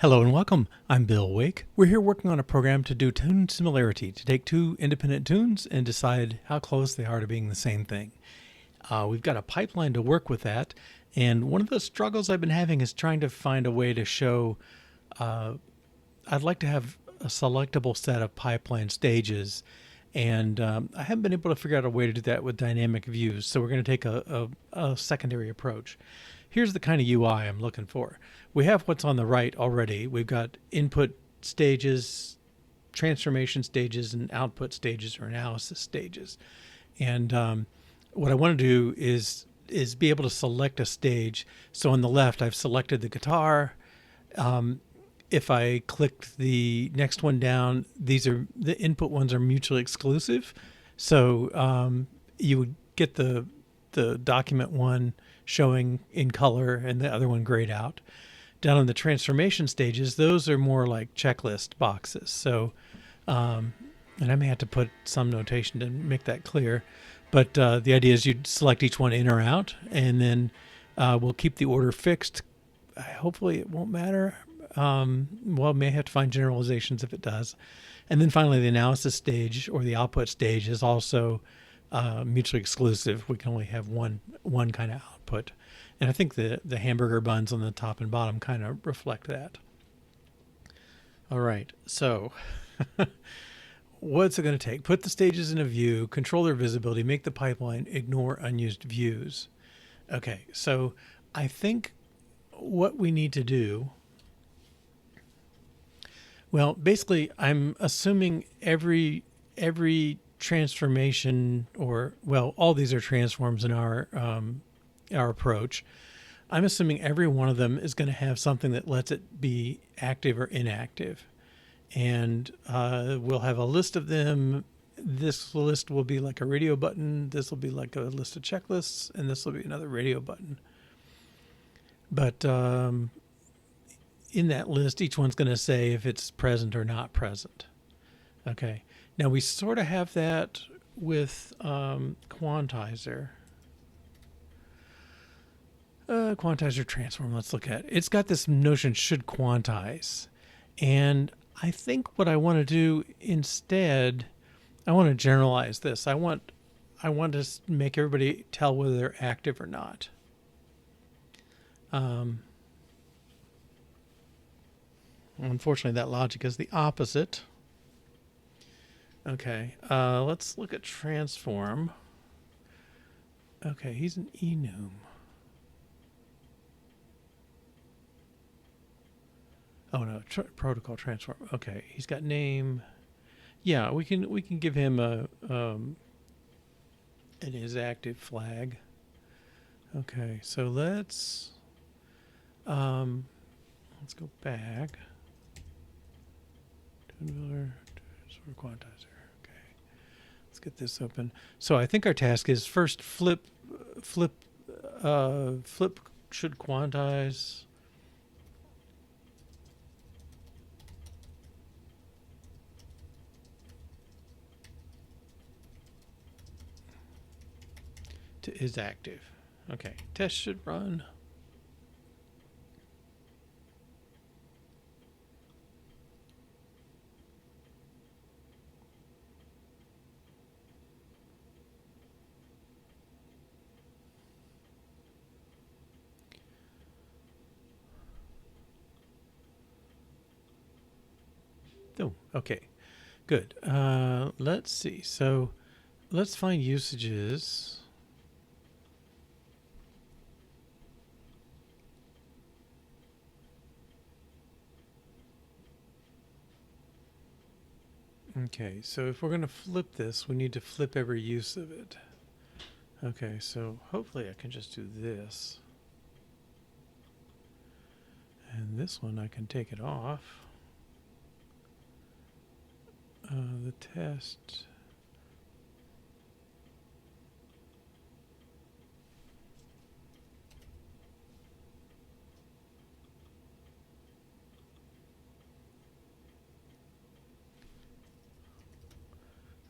Hello and welcome. I'm Bill Wake. We're here working on a program to do tune similarity, to take two independent tunes and decide how close they are to being the same thing. We've got a pipeline to work with that, and one of the struggles I've been having is trying to find a way to show. I'd like to have a selectable set of pipeline stages, and I haven't been able to figure out a way to do that with dynamic views, so we're going to take a secondary approach. Here's the kind of UI I'm looking for. We have what's on the right already. We've got input stages, transformation stages, and output stages or analysis stages. And what I want to do is be able to select a stage. So on the left, I've selected the guitar. If I click the next one down, these are the input ones are mutually exclusive. So you would get the document one showing in color and the other one grayed out. Down on the transformation stages, those are more like checklist boxes. So, and I may have to put some notation to make that clear. But the idea is you'd select each one in or out, and then we'll keep the order fixed. Hopefully it won't matter. Well, may have to find generalizations if it does. And then finally, the analysis stage or the output stage is also mutually exclusive. We can only have one kind of output. And I think the hamburger buns on the top and bottom kind of reflect that. All right, so what's it going to take? Put the stages in a view, control their visibility, make the pipeline, ignore unused views. Okay, so I think what we need to do, well, basically I'm assuming every transformation, or well, all these are transforms in our approach. I'm assuming every one of them is going to have something that lets it be active or inactive, and we'll have a list of them. This list will be like a radio button, this will be like a list of checklists, and this will be another radio button. But in that list, each one's going to say if it's present or not present. Okay. Now we sort of have that with quantizer. Quantizer transform, let's look at it. It's got this notion should quantize. And I think what I want to do instead, I want to generalize this. I want to make everybody tell whether they're active or not. Unfortunately, that logic is the opposite. Okay, let's look at transform. Okay, he's an enum. Oh no, protocol transform. Okay, he's got name. Yeah, we can give him a an isActive flag. Okay, so let's go back. Quantizer. Okay, let's get this open. So I think our task is first flip should quantize. To isActive. Okay, test should run. Oh, okay, good. Let's see. So let's find usages. Okay, so if we're going to flip this, we need to flip every use of it. Okay, so hopefully I can just do this. And this one I can take it off. The test.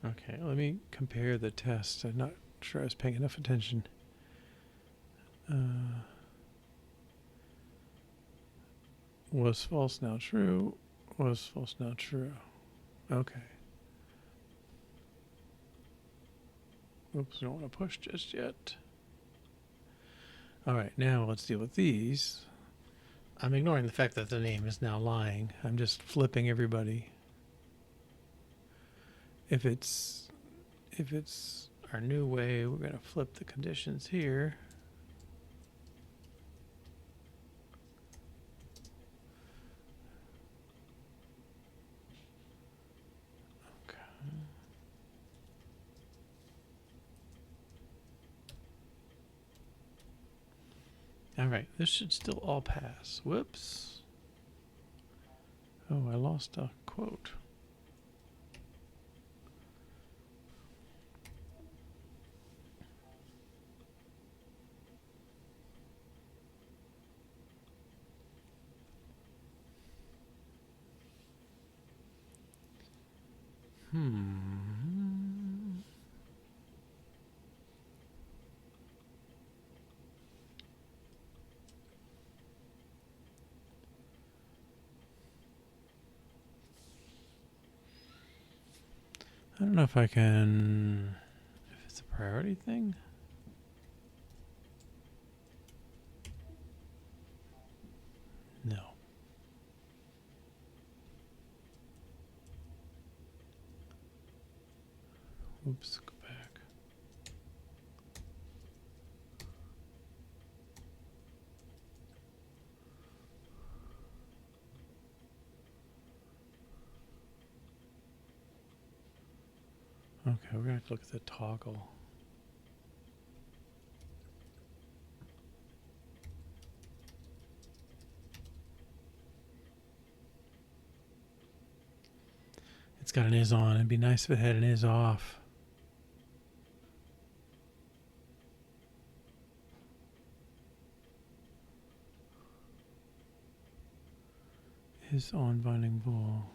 Okay, let me compare the test. I'm not sure I was paying enough attention. Was false, now true. Was false, now true. Okay. Oops, don't want to push just yet. All right, now let's deal with these. I'm ignoring the fact that the name is now lying. I'm just flipping everybody. If it's our new way, we're going to flip the conditions here. Okay. All right, this should still all pass. Whoops. Oh, I lost a quote. I don't know if I can, if it's a priority thing. No. Oops, go back. Okay, we're going to have to look at the toggle. It's got an is on. It'd be nice if it had an is off. Is on binding bool.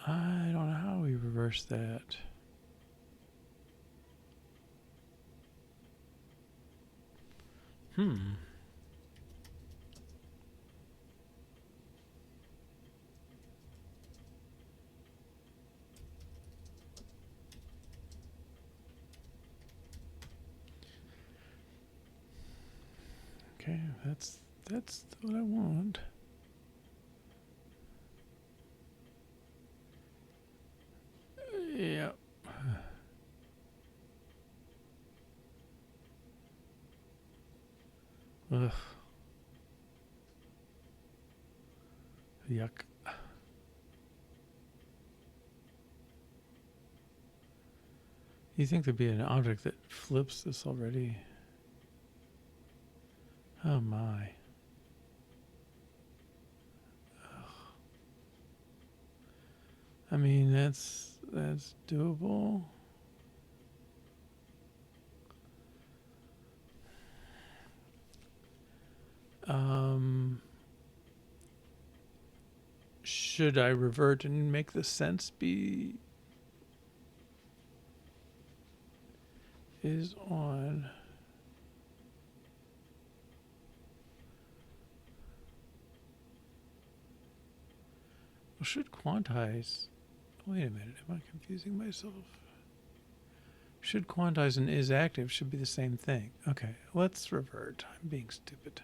I don't know how we reverse that. Okay, that's what I want. Yeah. Ugh. Yuck. You think there'd be an object that flips this already? Oh my. Ugh. I mean, that's doable. Should I revert and make the sense be is on? Well, should quantize. Wait a minute, am I confusing myself? Should quantize and isActive should be the same thing. Okay, let's revert. I'm being stupid.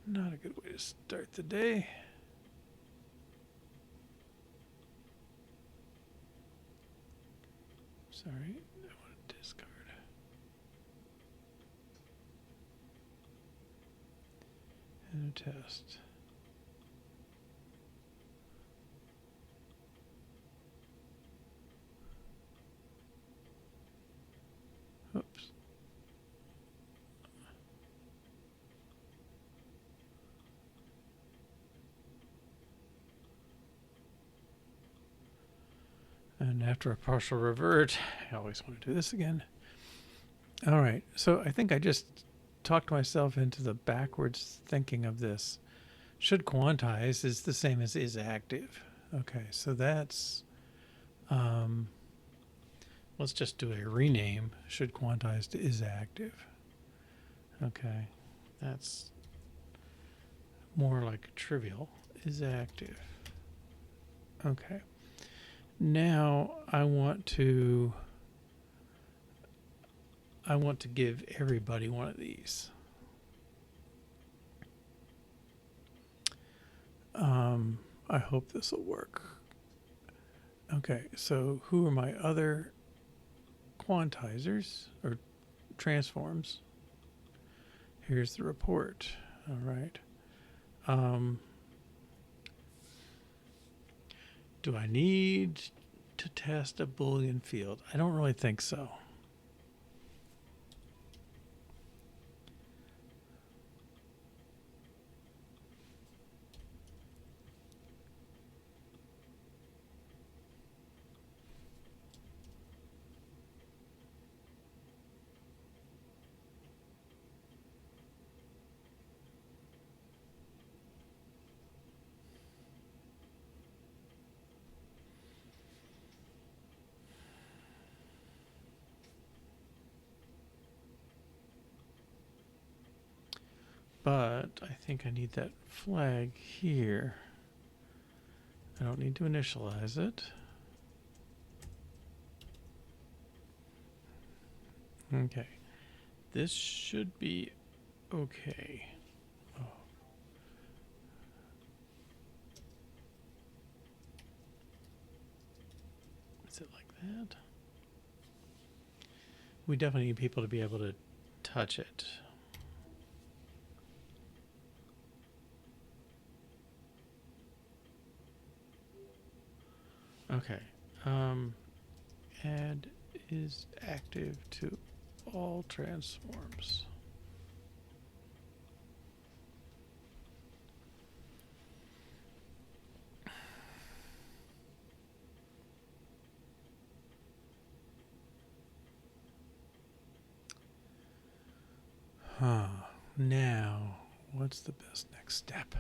Not a good way to start the day. Sorry, I want to discard. And a test. Oops. And after a partial revert, I always want to do this again. All right, so I think I just talked myself into the backwards thinking of this. Should quantize is the same as isActive. Okay, so that's, let's just do a rename, should quantize to isActive. Okay, that's more like trivial, isActive. Okay, now I want to give everybody one of these. I hope this will work. Okay, so who are my other quantizers or transforms? Here's the report. All right. Do I need to test a Boolean field? I don't really think so. But I think I need that flag here. I don't need to initialize it. Okay. This should be okay. Oh. Is it like that? We definitely need people to be able to touch it. Okay. Add is active to all transforms. Now, what's the best next step?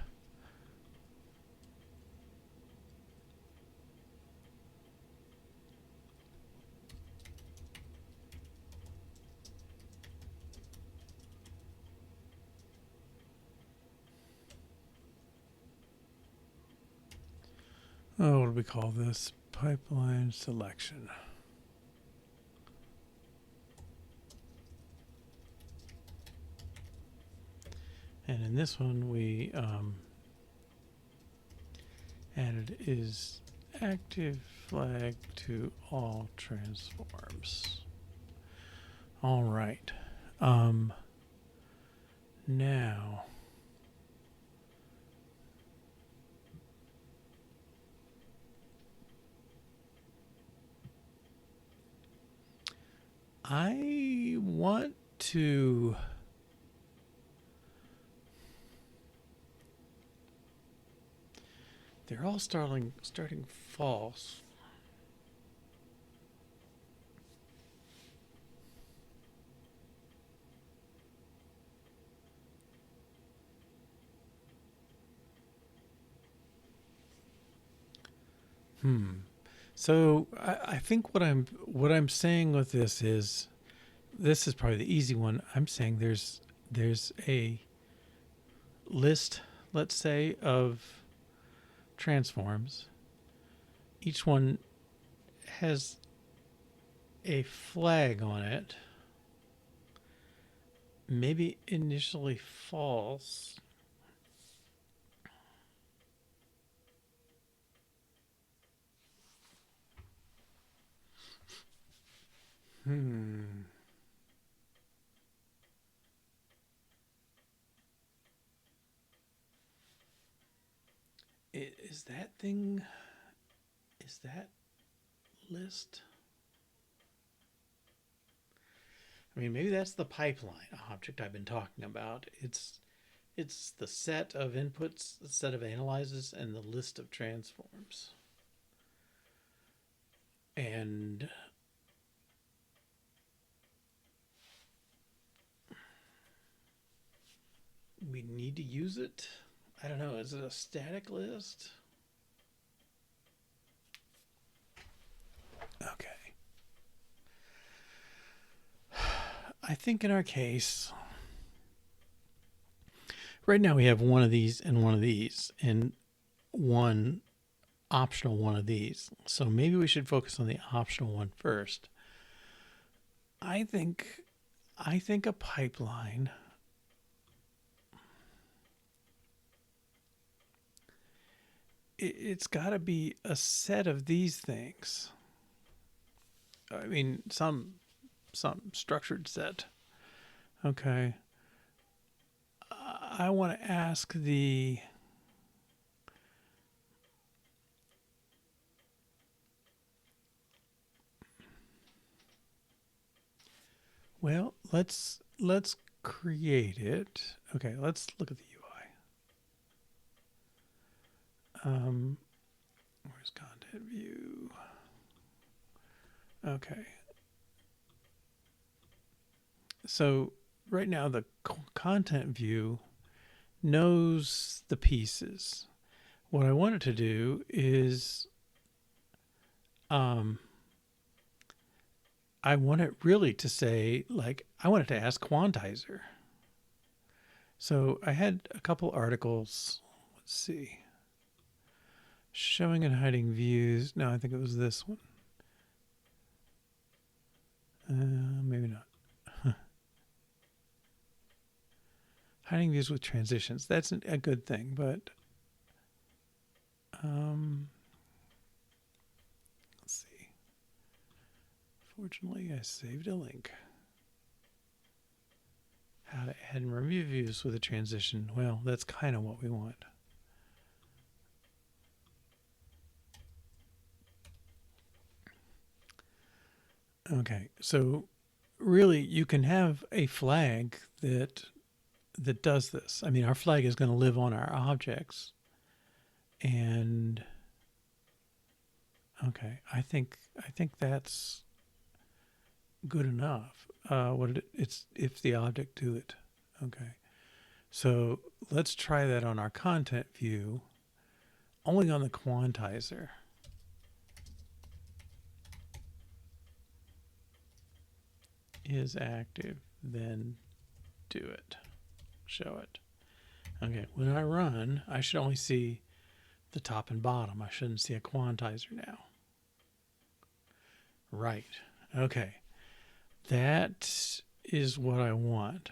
Oh, what do we call this? Pipeline selection. And in this one, we added is active flag to all transforms. All right. Now, I want to they're all starting false. So I think what I'm saying with this is probably the easy one. I'm saying there's a list, let's say, of transforms. Each one has a flag on it, maybe initially false. Is that list? I mean, maybe that's the pipeline object I've been talking about. It's the set of inputs, the set of analyzes, and the list of transforms. And we need to use it. I don't know. Is it a static list? Okay. I think in our case, right now we have one of these and one optional one of these. So maybe we should focus on the optional one first. I think a pipeline it's got to be a set of these things. I mean, some structured set. Okay. I want to ask the well, let's create it. Okay, let's look at the UI. Where's content view? Okay. So right now the content view knows the pieces. What I want it to do is I want it really to say, like, I want it to ask quantizer. So I had a couple articles. Let's see. Showing and hiding views. No, I think it was this one. Maybe not. Hiding views with transitions. That's a good thing, but let's see. Fortunately, I saved a link. How to add and remove views with a transition. Well, that's kind of what we want. Okay, so really you can have a flag that does this. I mean, our flag is going to live on our objects. And okay, I think that's good enough. It's if the object do it. Okay. So let's try that on our content view, only on the quantizer. isActive, then do it. Show it. Okay, when I run, I should only see the top and bottom. I shouldn't see a quantizer now. Right. Okay. That is what I want.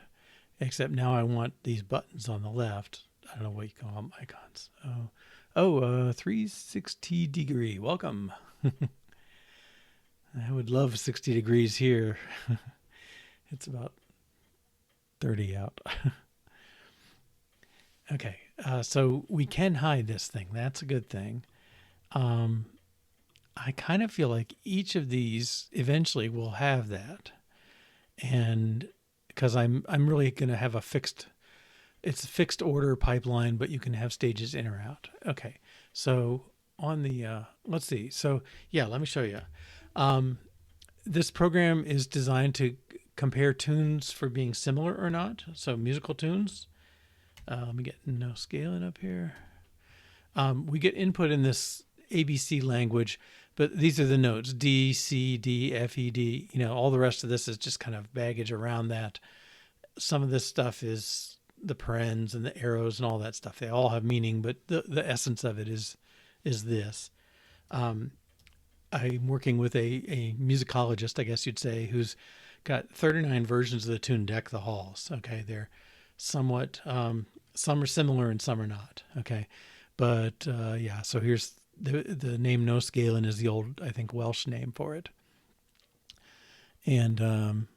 Except now I want these buttons on the left. I don't know what you call them, icons. 360 degree. Welcome. I would love 60 degrees here. It's about 30 out. Okay, so we can hide this thing. That's a good thing. I kind of feel like each of these eventually will have that. And because I'm really going to have it's a fixed order pipeline, but you can have stages in or out. Okay, so on the, let's see. So yeah, let me show you. This program is designed to compare tunes for being similar or not. So musical tunes. Let me get no scaling up here. We get input in this ABC language, but these are the notes: D, C, D, F, E, D. You know, all the rest of this is just kind of baggage around that. Some of this stuff is the parens and the arrows and all that stuff. They all have meaning, but the essence of it is this. I'm working with a musicologist, I guess you'd say, who's got 39 versions of the tune Deck the Halls. Okay, they're somewhat, some are similar and some are not. Okay, but yeah, so here's the name No Scalin is the old, I think, Welsh name for it. And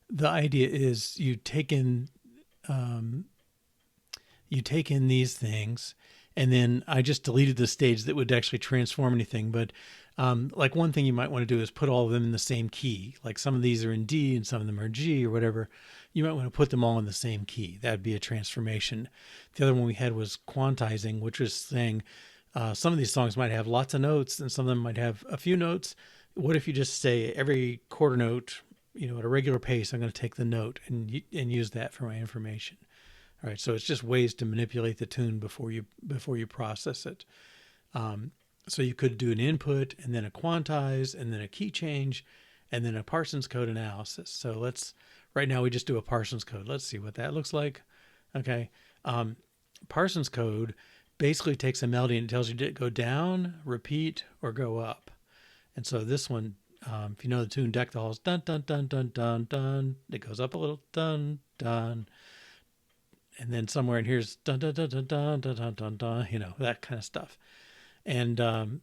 the idea is you take in these things, and then I just deleted the stage that would actually transform anything. But like one thing you might want to do is put all of them in the same key. Like some of these are in D and some of them are G or whatever. You might want to put them all in the same key. That'd be a transformation. The other one we had was quantizing, which was saying Some of these songs might have lots of notes, and some of them might have a few notes. What if you just say every quarter note, at a regular pace, I'm going to take the note and use that for my information. All right, so it's just ways to manipulate the tune before you process it. So you could do an input and then a quantize and then a key change and then a Parsons code analysis. So right now we just do a Parsons code. Let's see what that looks like. Okay. Parsons code basically takes a melody and tells you to go down, repeat, or go up. And so this one, if you know the tune deck the halls, dun, dun, dun, dun, dun, dun, it goes up a little, dun, dun. And then somewhere in here's dun, dun, dun, dun, dun, dun, dun, dun, dun, that kind of stuff. And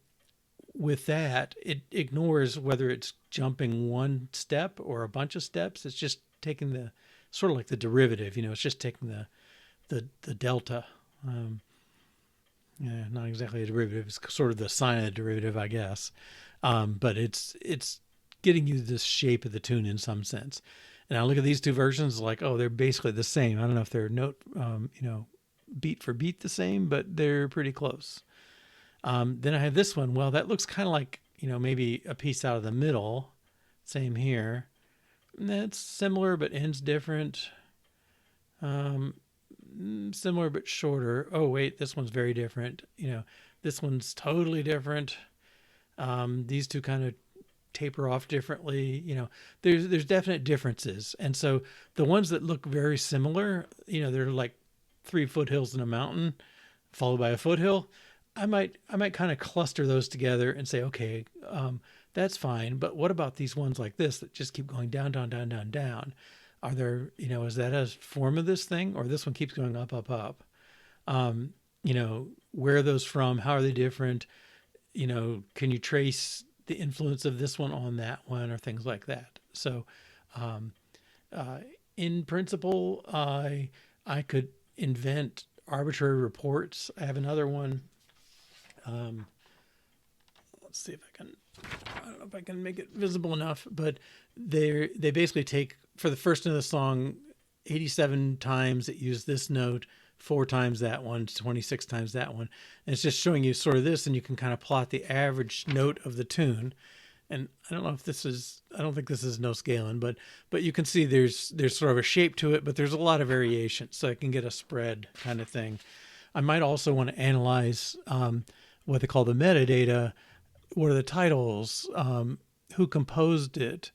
with that, it ignores whether it's jumping one step or a bunch of steps. It's just taking the sort of like the derivative, it's just taking the delta. Yeah, not exactly a derivative. It's sort of the sign of the derivative, I guess. But it's getting you this shape of the tune in some sense. And I look at these two versions like, oh, they're basically the same. I don't know if they're note, beat for beat the same, but they're pretty close. Then I have this one. Well, that looks kind of like, maybe a piece out of the middle. Same here. And that's similar, but ends different. Similar, but shorter. Oh, wait, this one's very different. This one's totally different. These two kind of taper off differently. There's definite differences. And so the ones that look very similar, they're like 3 foothills and a mountain followed by a foothill. I might kind of cluster those together and say, okay, that's fine. But what about these ones like this that just keep going down, down, down, down, down? Are there, is that a form of this thing, or this one keeps going up, up, up? Where are those from? How are they different? Can you trace the influence of this one on that one, or things like that? So, in principle, I could invent arbitrary reports. I have another one. Let's see if I don't know if I can make it visible enough, but they basically take, for the first note of the song, 87 times it used this note, 4 times that one, 26 times that one. And it's just showing you sort of this, and you can kind of plot the average note of the tune. And I don't know if I don't think this is no scaling, but you can see there's sort of a shape to it, but there's a lot of variation. So I can get a spread kind of thing. I might also want to analyze what they call the metadata. What are the titles? Who composed it?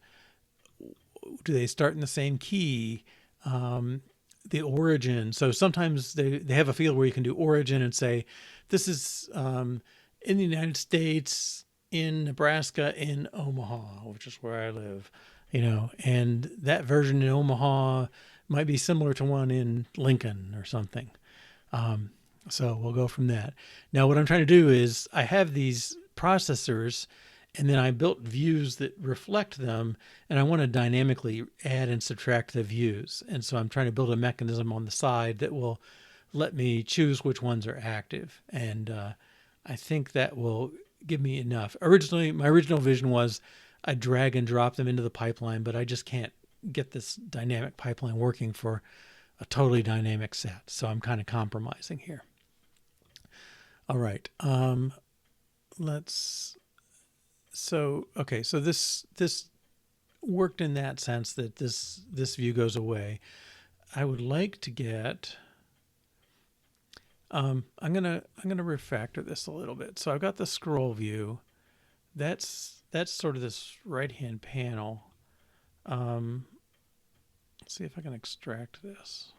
Do they start in the same key? The origin. So sometimes they have a field where you can do origin and say, this is in the United States, in Nebraska, in Omaha, which is where I live, and that version in Omaha might be similar to one in Lincoln or something. So we'll go from that. Now, what I'm trying to do is I have these processors, and then I built views that reflect them, and I want to dynamically add and subtract the views. And so I'm trying to build a mechanism on the side that will let me choose which ones are active. And I think that will give me enough. My original vision was I drag and drop them into the pipeline, but I just can't get this dynamic pipeline working for a totally dynamic set. So I'm kind of compromising here. All right. So this worked in that sense that this view goes away. I would like to get, I'm gonna refactor this a little bit. So I've got the scroll view. That's sort of this right-hand panel. Let's see if I can extract this.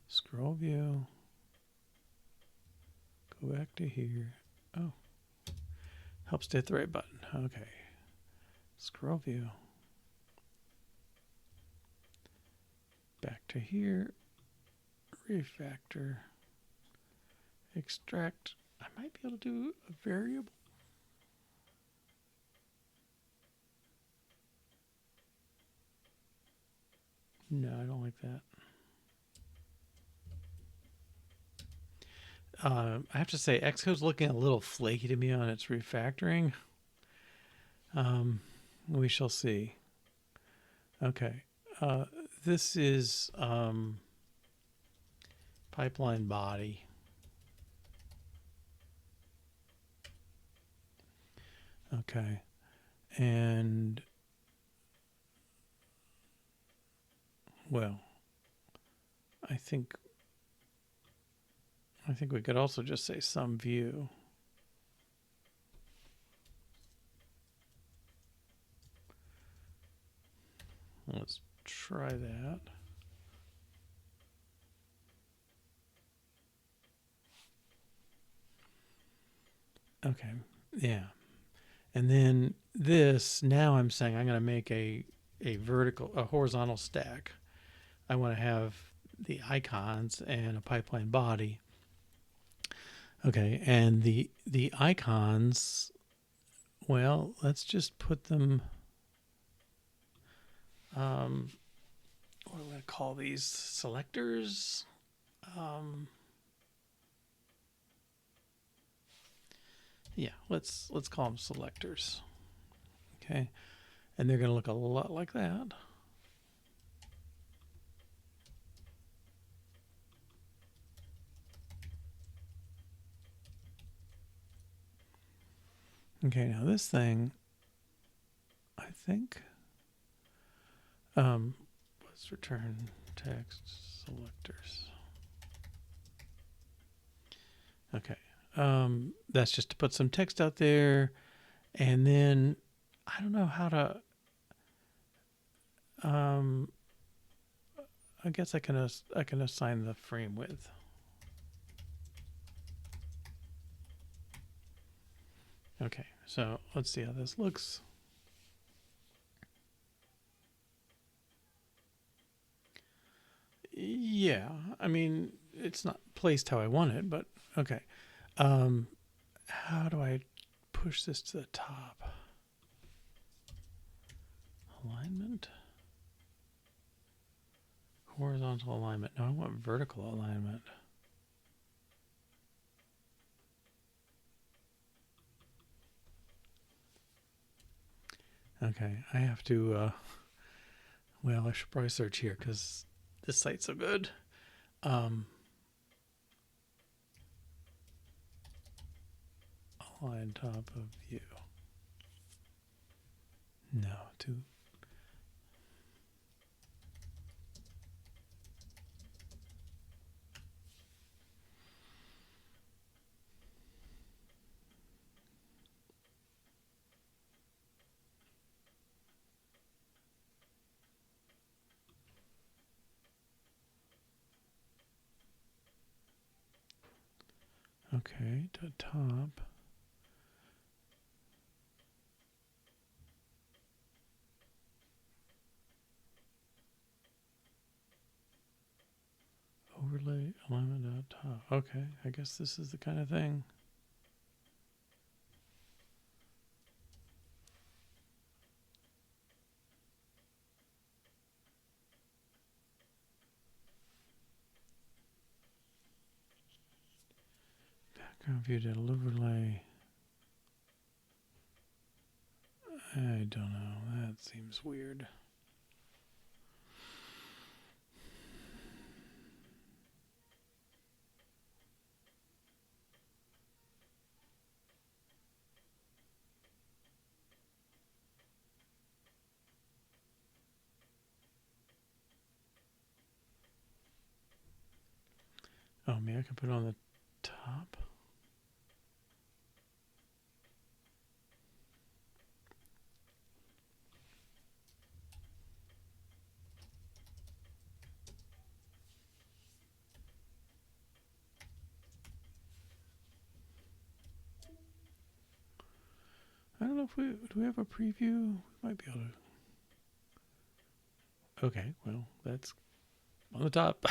Scroll view. Go back to here. Oh, helps to hit the right button. Okay. Scroll view. Back to here. Refactor. Extract. I might be able to do a variable. No, I don't like that. I have to say, Xcode's looking a little flaky to me on its refactoring. We shall see. Okay. This is pipeline body. Okay, and well, I think we could also just say some view. Let's try that. Okay, yeah. And then this, now I'm saying I'm going to make a horizontal stack. I want to have the icons and a pipeline body. Okay, and the icons, well, let's just put them, what do I call these? Selectors? Yeah, let's call them selectors. Okay, and they're going to look a lot like that. Okay, now this thing, I think, let's return text selectors. Okay, that's just to put some text out there, and then I don't know how to. I guess I can assign the frame width. Okay, so let's see how this looks. Yeah, I mean, it's not placed how I want it, but okay. How do I push this to the top? Alignment? Horizontal alignment. No, I want vertical alignment. Okay, I have to, well, I should probably search here because this site's so good. Align top of view. No, to. Okay, to top. Overlay alignment at top. Okay, I guess this is the kind of thing. Background view did overlay. I don't know. That seems weird. Oh, maybe I can put it on the top. I don't know if do we have a preview? We might be able to. Okay, well, that's on the top.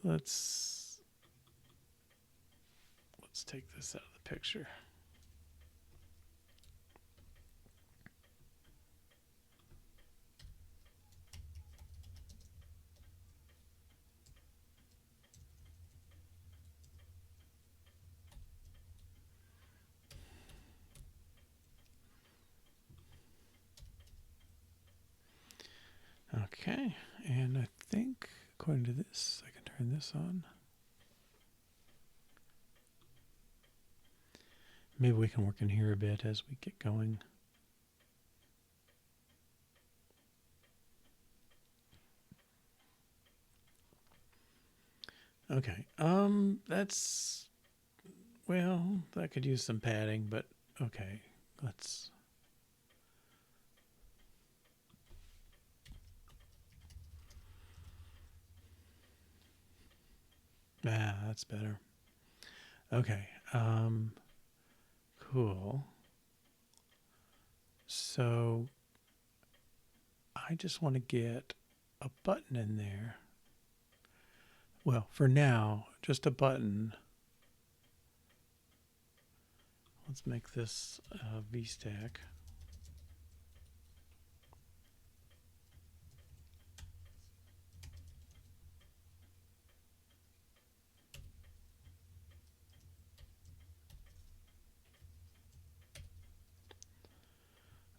Let's take this out of the picture. Okay, and I think according to this, I can turn this on. Maybe we can work in here a bit as we get going. Okay, that's, well, that could use some padding, but okay, let's. That's better. Okay, cool. So I just want to get a button in there. Well, for now, just a button. Let's make this VStack.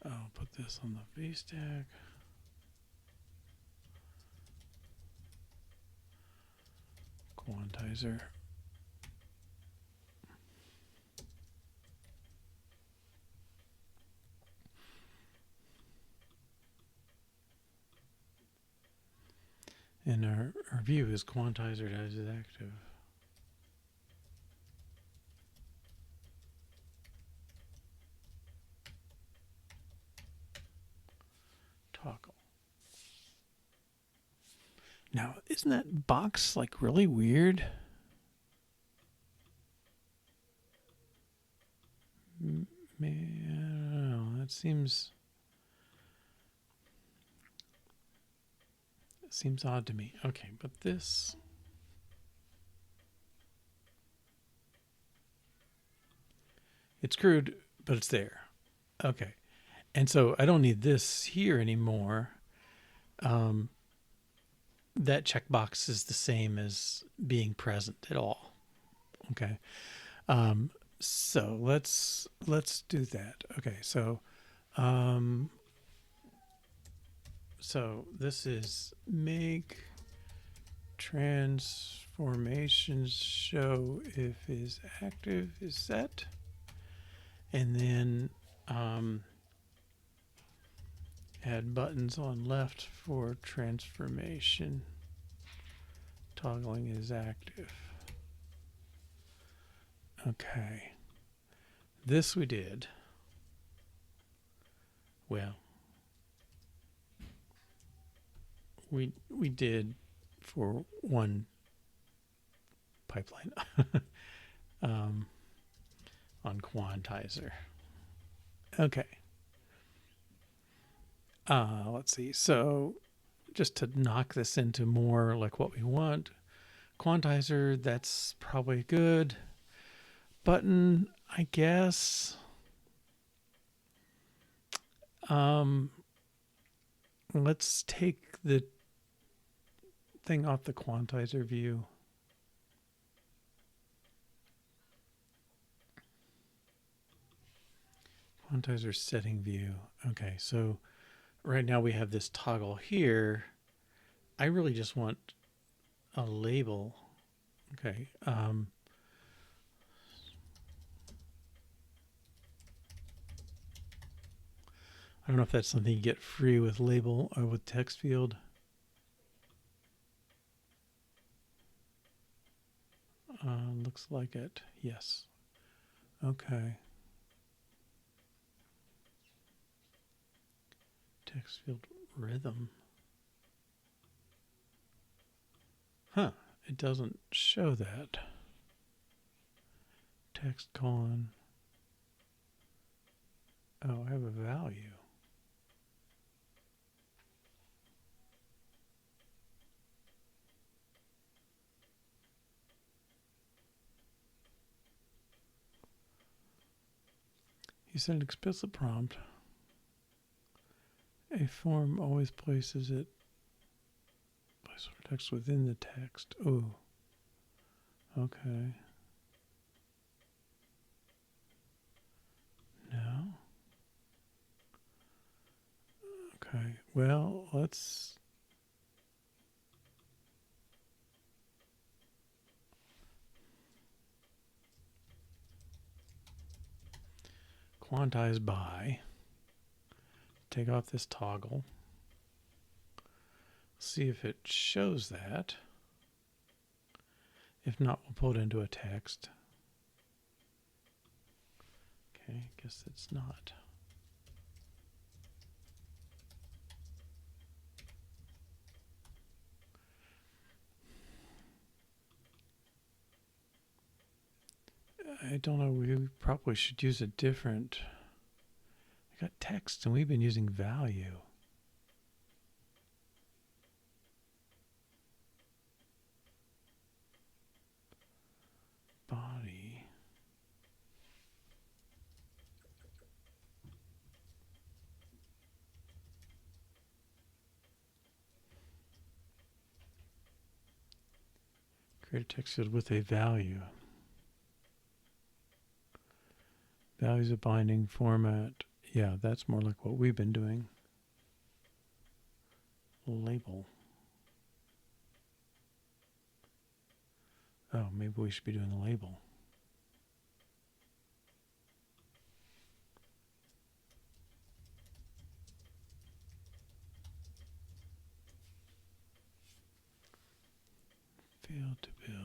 I'll put this on the VStack. Quantizer. And our view is quantizer as active. Toggle. Now, isn't that box like really weird? I don't know. That seems odd to me. Okay, but this. It's crude, but it's there. Okay. And so I don't need this here anymore. That checkbox is the same as being present at all. Okay. So let's do that. Okay. So this is make transformations show if is active is set, and then add buttons on left for transformation. Toggling is active. Okay. This we did. Well, we did for one pipeline on quantizer. Okay. Let's see. So just to knock this into more like what we want, quantizer, that's probably good. Button, I guess. Let's take the thing off the quantizer view. Quantizer setting view. Okay, so right now we have this toggle here. I really just want a label. Okay. I don't know if that's something you get free with label or with text field. Looks like it. Yes. Okay. Text field rhythm. Huh. It doesn't show that. Text colon. Oh, I have a value. You set an explicit prompt. A form always places it placeholder text within the text. Oh. Okay. No. Okay. Well, let's quantize by. Take off this toggle. See if it shows that. If not, we'll pull it into a text. Okay, guess it's not. I don't know, we probably should use a different. I got text and we've been using value. Body. Create a text field with a value. Values of binding format. Yeah, that's more like what we've been doing. Label. Oh, maybe we should be doing the label. Failed to build.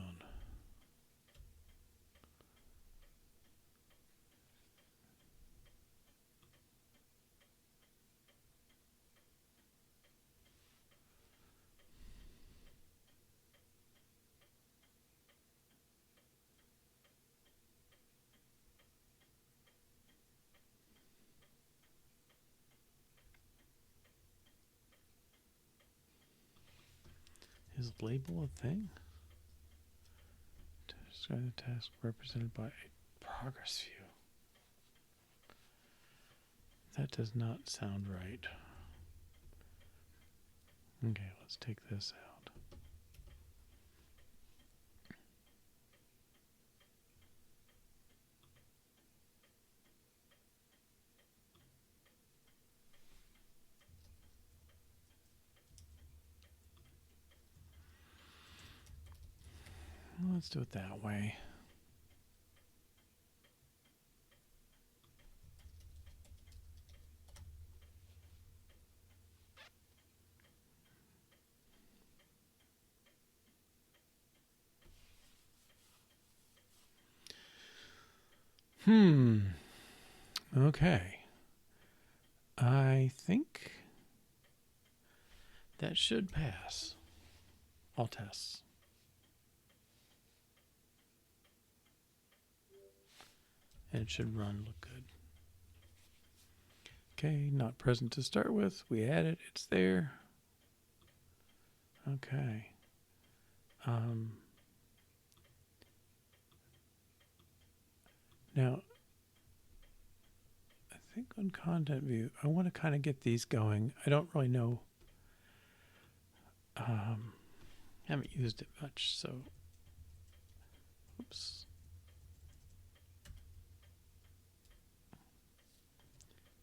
Is label a thing? To describe the task represented by a progress view. That does not sound right. Okay, let's take this out. Let's do it that way. Okay. I think that should pass all tests. And it should run, look good. Okay, not present to start with. We add it, it's there. Okay. Now, I think on content view, I want to kind of get these going. I don't really know. Haven't used it much, so. Oops.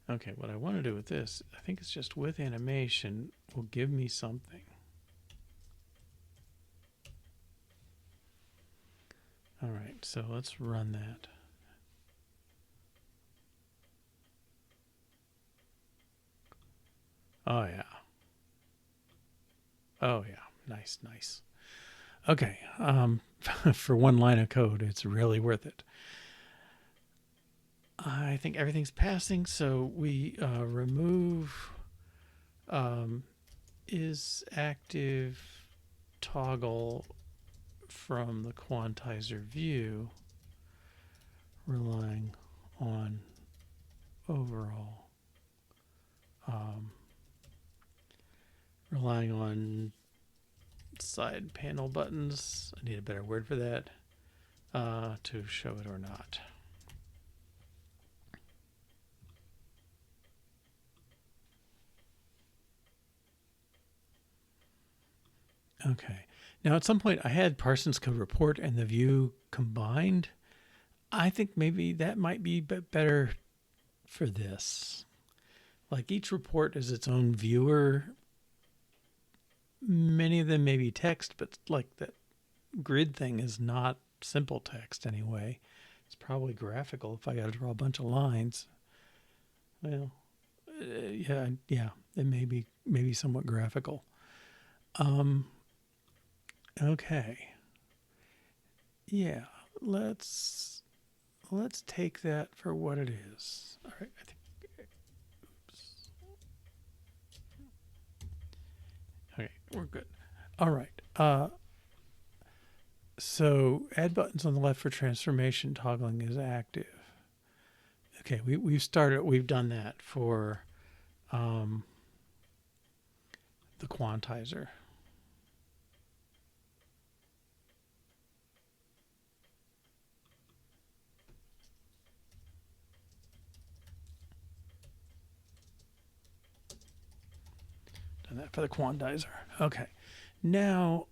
Okay, what I want to do with this, I think it's just with animation, will give me something. All right, so let's run that. Oh, yeah. Oh, yeah. Nice, nice. Okay, for one line of code, it's really worth it. I think everything's passing, so we remove isActive toggle from the quantizer view, relying on overall, relying on side panel buttons. I need a better word for that, to show it or not. Okay. Now, at some point, I had Parsons Code Report and the view combined. I think maybe that might be better for this. Like each report is its own viewer. Many of them may be text, but like that grid thing is not simple text anyway. It's probably graphical if I got to draw a bunch of lines. Well, yeah, it may be somewhat graphical. Um, okay, yeah, let's take that for what it is. All right, I think. Okay, we're good. All right. So add buttons on the left for transformation toggling is active. Okay, we've done that for the quantizer. Done that for the quantizer. Okay. Now,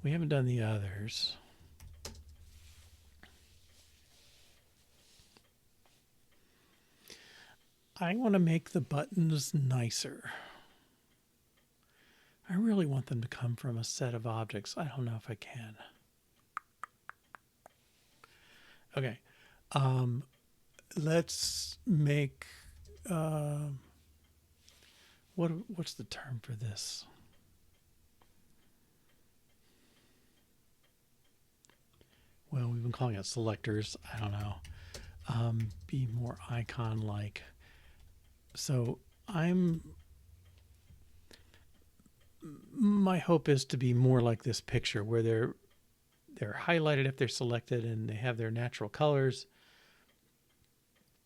we haven't done the others. I want to make the buttons nicer. I really want them to come from a set of objects. I don't know if I can. Okay. Let's make what's the term for this? Well, we've been calling it selectors. I don't know. Be more icon-like. So my hope is to be more like this picture where they're highlighted if they're selected and they have their natural colors.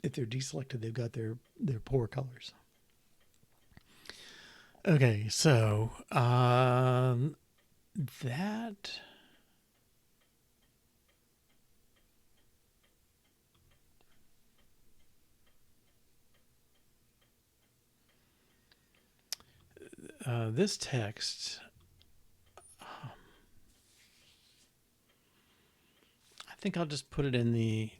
If they're deselected, they've got their poor colors. Okay, so that this text, I think I'll just put it in the.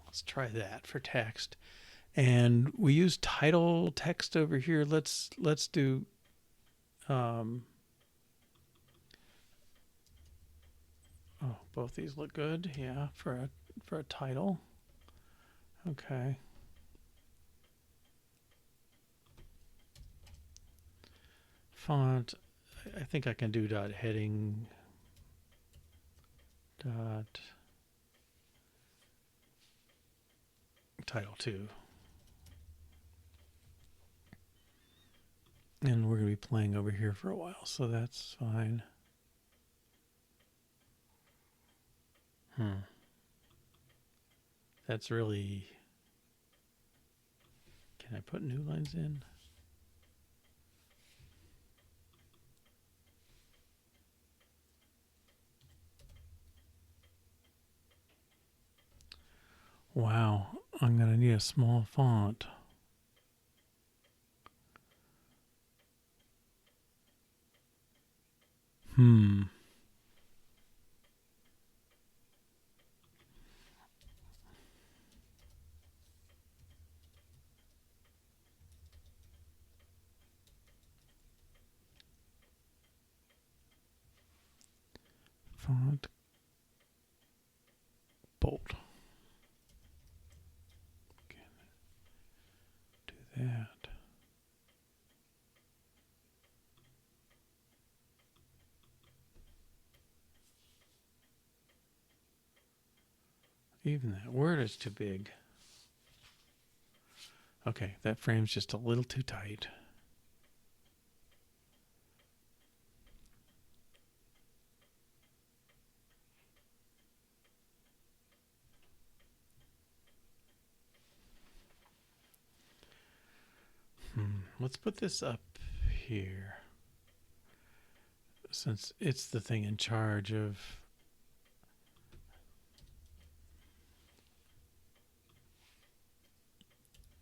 Let's try that for text. And we use title text over here. Let's do oh, both these look good. Yeah, for a title. Okay. Font, I think I can do dot heading dot title 2. And we're going to be playing over here for a while, so that's fine. That's really... Can I put new lines in? Wow, I'm going to need a small font. Font bold. Do that. Even that word is too big. Okay, that frame's just a little too tight. Let's put this up here, since it's the thing in charge of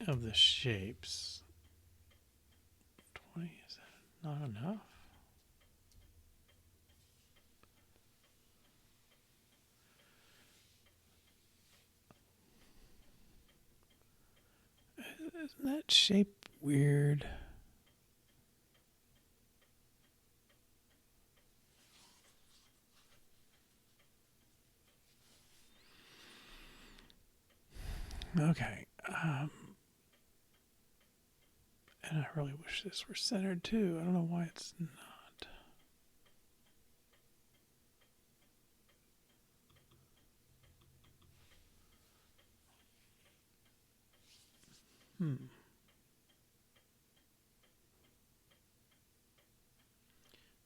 the shapes. 20, is that not enough? Isn't that shape weird? Okay. And I really wish this were centered too. I don't know why it's not.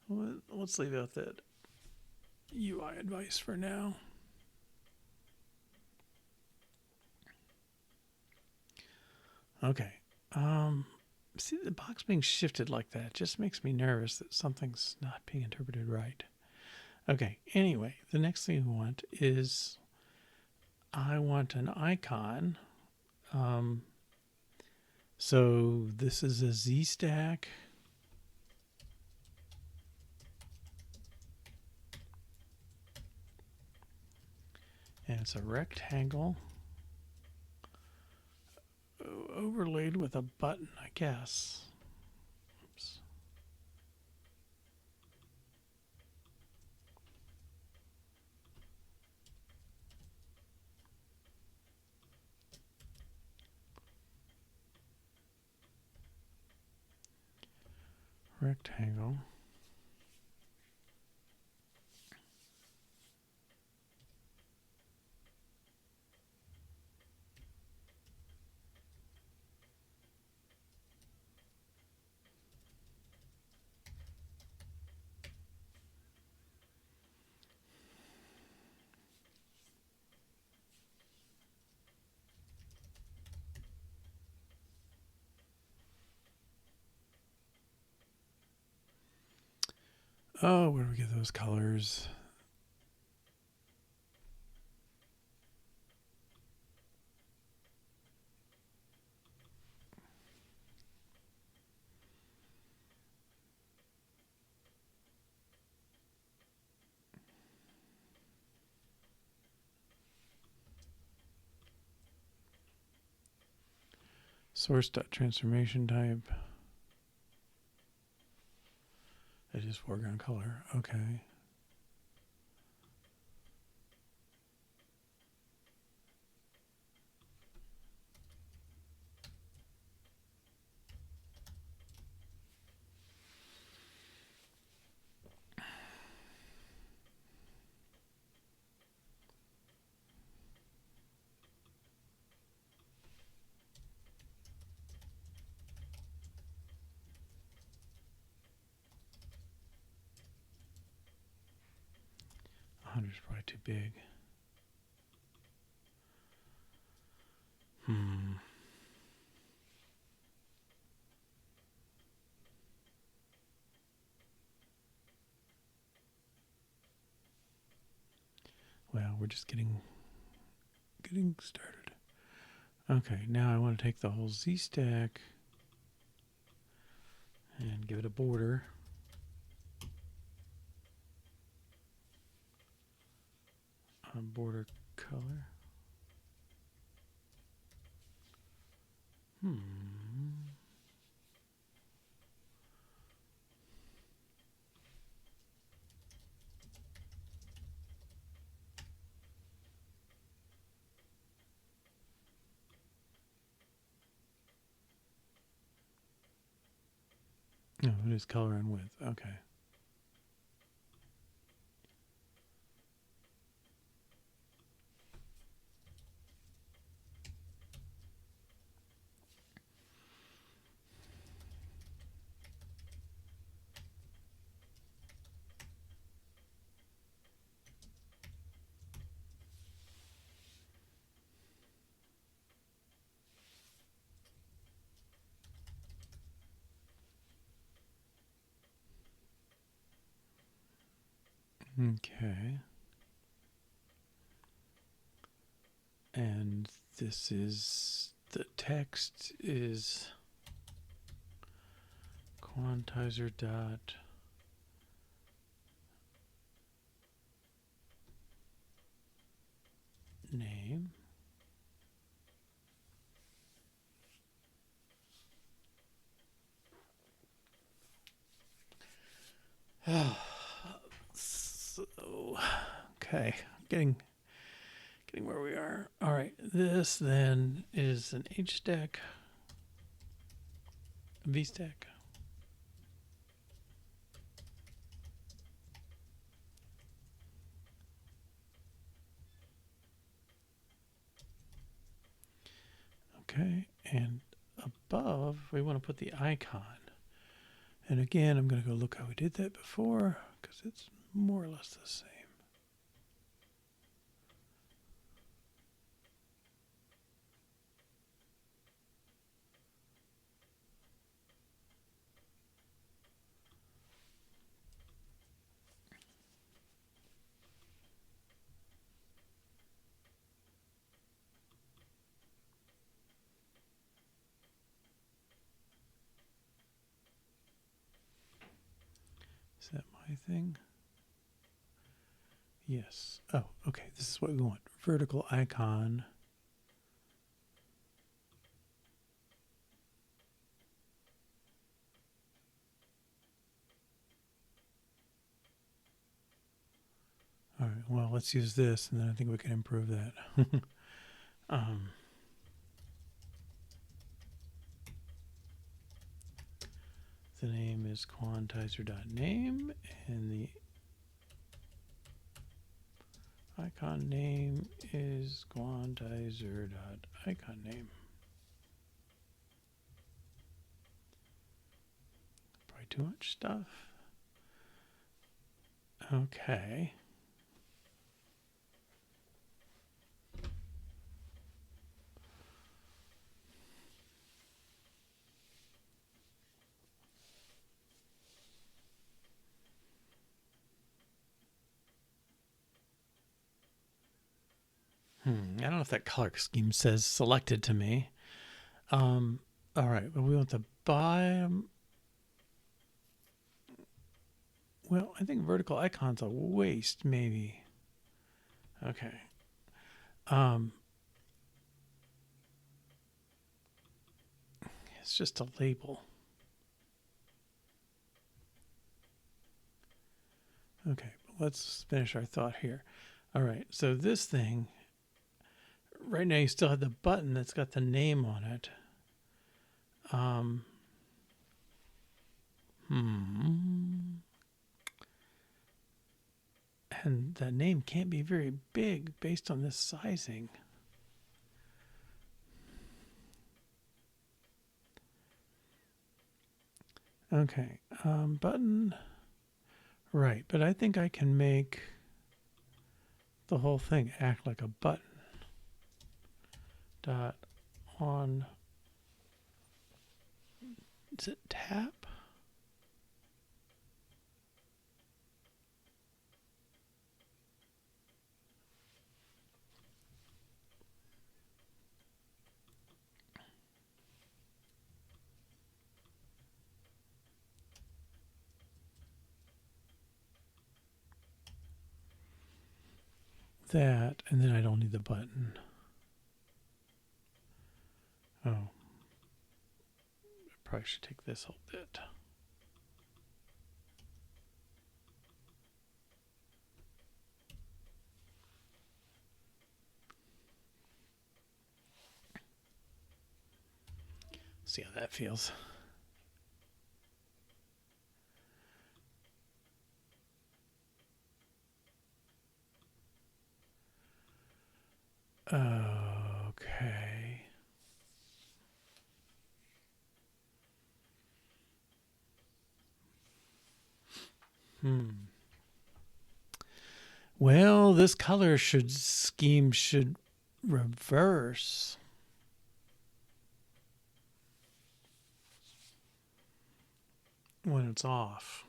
Well, let's leave out that UI advice for now. Okay. See, the box being shifted like that just makes me nervous that something's not being interpreted right. Okay, anyway, the next thing we want is I want an icon. So this is a Z stack. And it's a rectangle overlaid with a button, I guess. Oops. Rectangle. Oh, where do we get those colors? Source.transformation type. It is foreground color. Okay. Is probably too big. Well, we're just getting started. Okay, now I want to take the whole Z stack and give it a border. A border color. Oh, it is color and width. Okay. Okay. And this is the text is quantizer dot name. So, okay, getting getting where we are. All right, this then is an H stack, a V stack. Okay, and above we want to put the icon. And again, I'm going to go look how we did that before because it's more or less the same. Is that my thing? Yes. Oh, okay. This is what we want. Vertical icon. All right. Well, let's use this, and then I think we can improve that. The name is quantizer.name, and the icon name is quantizer.icon_name. Probably too much stuff. Okay. I don't know if that color scheme says selected to me. All right, but we want the bottom. Well, I think vertical icon's a waste, maybe. Okay. It's just a label. Okay, let's finish our thought here. All right, so this thing, right now you still have the button that's got the name on it. And the name can't be very big based on this sizing. Okay, button. Right, but I think I can make the whole thing act like a button. Dot on. Is it tap? That, and then I don't need the button. Oh. I probably should take this whole bit. See how that feels. Okay. Well, this color scheme should reverse. When it's off.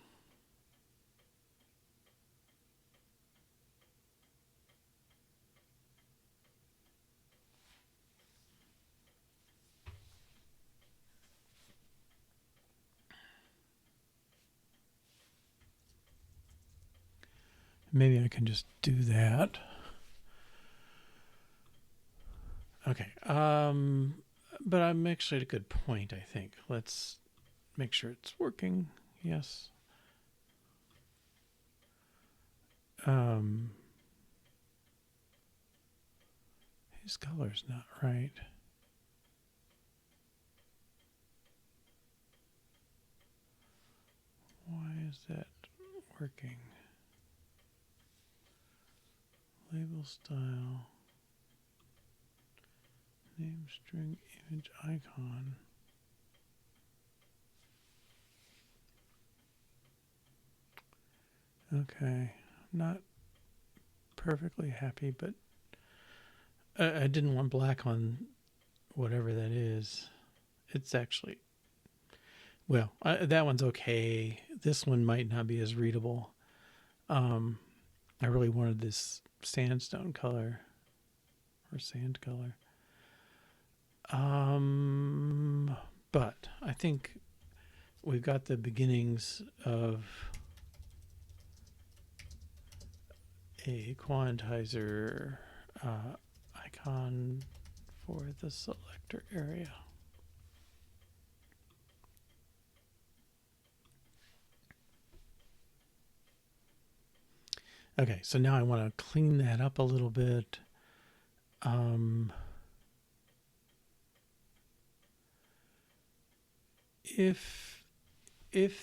Maybe I can just do that. Okay. But I'm actually at a good point, I think. Let's make sure it's working. Yes. His color's not right. Why is that working? Label style. Name string image icon. Okay, not perfectly happy, but I didn't want black on whatever that is. It's actually, well, that one's okay. This one might not be as readable. I really wanted this sandstone color or sand color. But I think we've got the beginnings of a quantizer icon for the selector area. Okay, so now I want to clean that up a little bit. If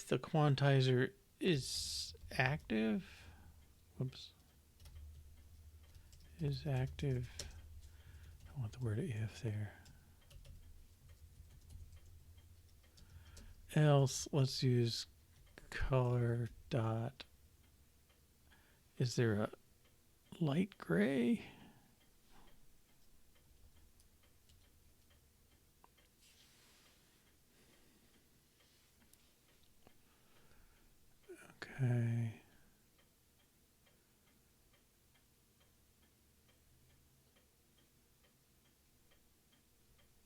the quantizer is active, is active. I want the word if there. Else, let's use color dot. Is there a light gray? Okay.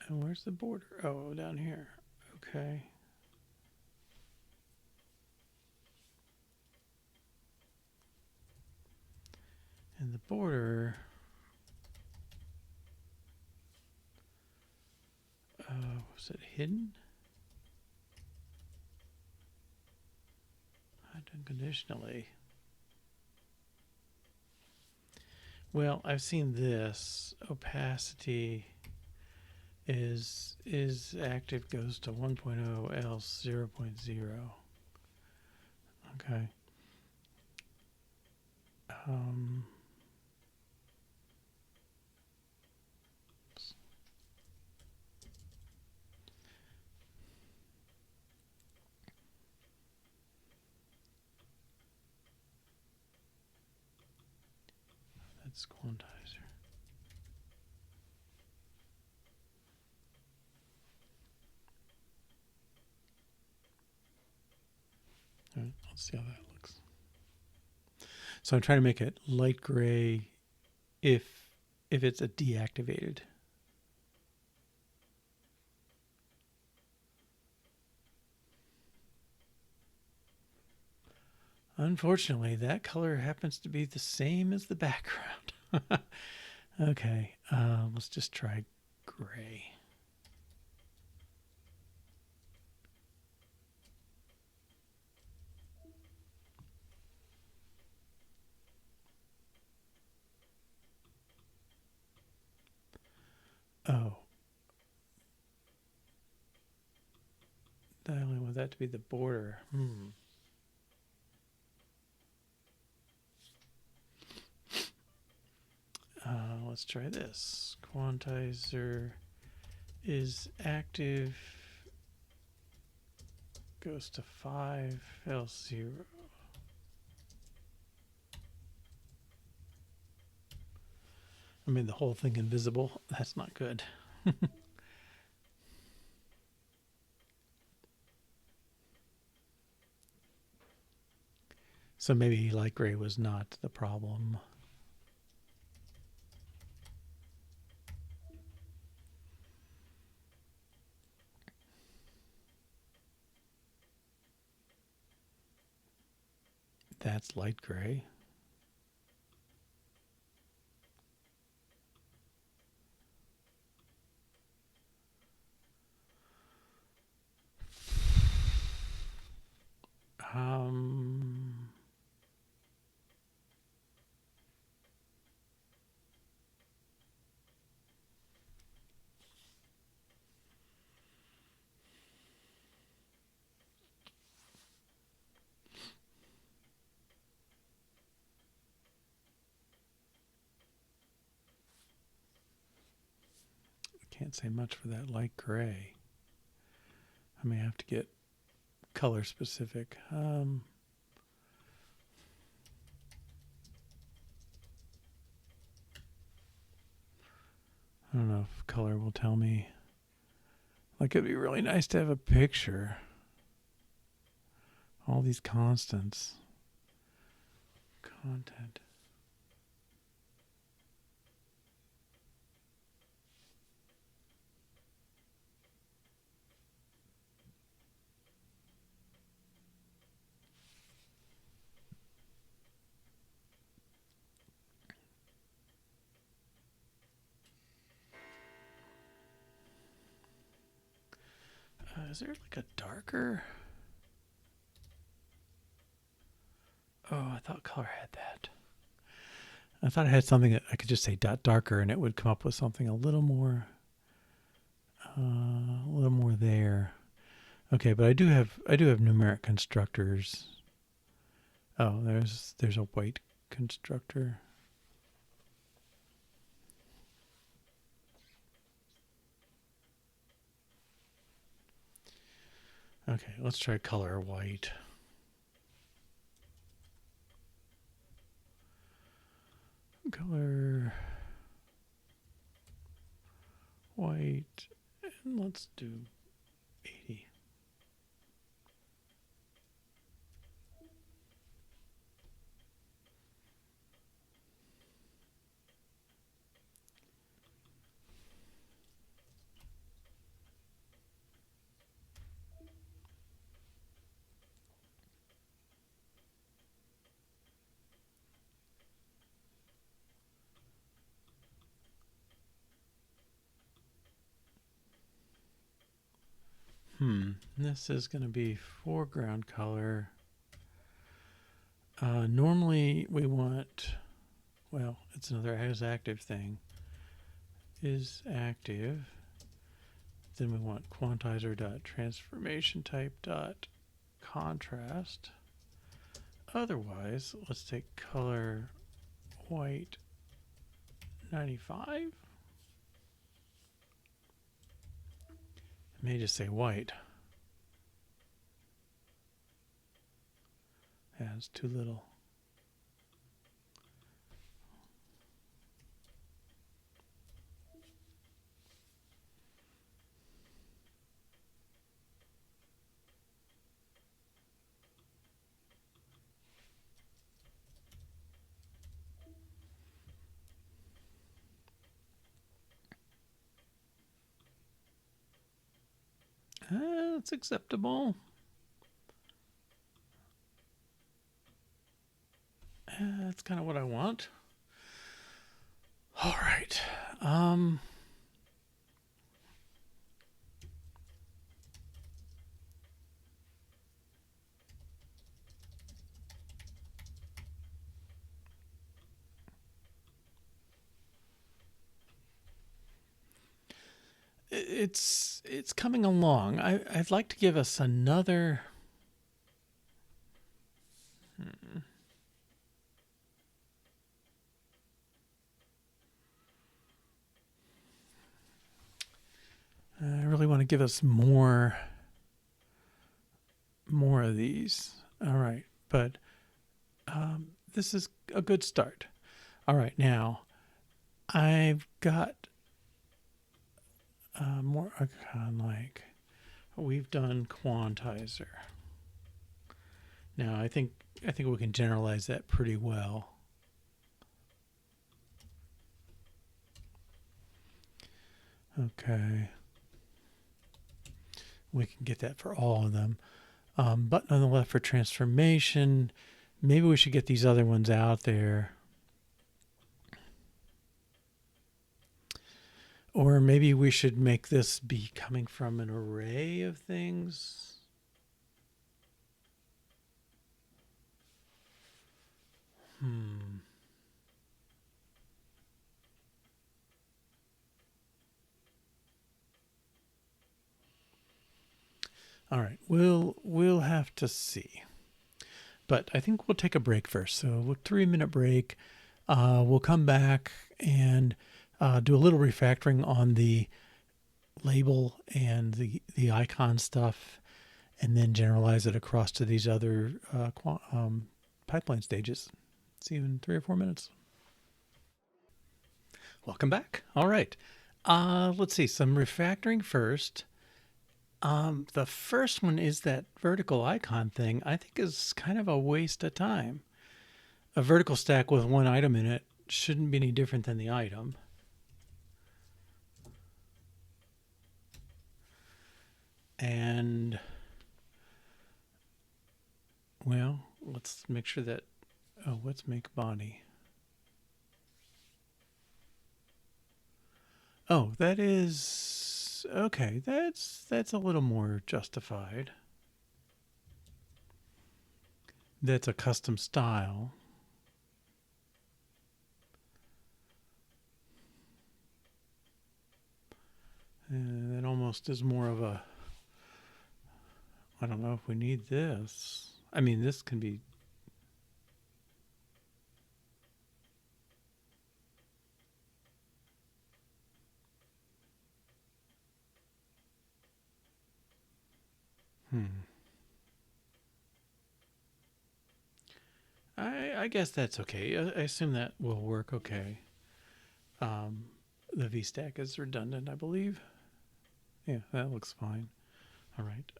And where's the border? Oh, down here. Okay. And the border, was it hidden? Hide unconditionally. Well, I've seen this. Opacity is active goes to 1.0, else 0.0. Okay. That's quantizer. All right, let's see how that looks. So I'm trying to make it light gray if it's a deactivated. Unfortunately, that color happens to be the same as the background. Okay, let's just try gray. Oh. I only want that to be the border. Let's try this. Quantizer is active, goes to 5, else 0. I made the whole thing invisible. That's not good. So maybe light gray was not the problem. That's light gray. Can't say much for that light gray. I may have to get color specific. I don't know if color will tell me. Like, it'd be really nice to have a picture. All these constants. Content. Is there like a darker? Oh, I thought color had that. I thought it had something that I could just say dot darker and it would come up with something a little more there. Okay, but I do have numeric constructors. Oh, there's a white constructor. Okay, let's try color white. Color white, and let's do 80. This is going to be foreground color. Normally we want, well, it's another isActive thing. isActive. Then we want quantizer.transformation-type.contrast. Otherwise, let's take color white 95. I may just say white. Yeah, it's too little. That's acceptable. That's kind of what I want. All right. It's coming along. I'd like to give us another. I really want to give us more of these. All right, but this is a good start. All right, now I've got more icon like we've done quantizer. Now I think we can generalize that pretty well. Okay. We can get that for all of them. Button on the left for transformation. Maybe we should get these other ones out there. Or maybe we should make this be coming from an array of things. All right, we'll have to see. But I think we'll take a break first. So a 3-minute break. We'll come back and do a little refactoring on the label and the icon stuff, and then generalize it across to these other pipeline stages. See you in 3 or 4 minutes. Welcome back. All right. Let's see, some refactoring first. The first one is that vertical icon thing. I think is kind of a waste of time. A vertical stack with one item in it shouldn't be any different than the item. And, well, let's make sure that, let's make body. Oh, that is, okay, that's a little more justified. That's a custom style. And it almost is more of a, I don't know if we need this. I mean, this can be, I guess that's okay. I assume that will work okay. The VStack is redundant, I believe. Yeah, that looks fine. All right.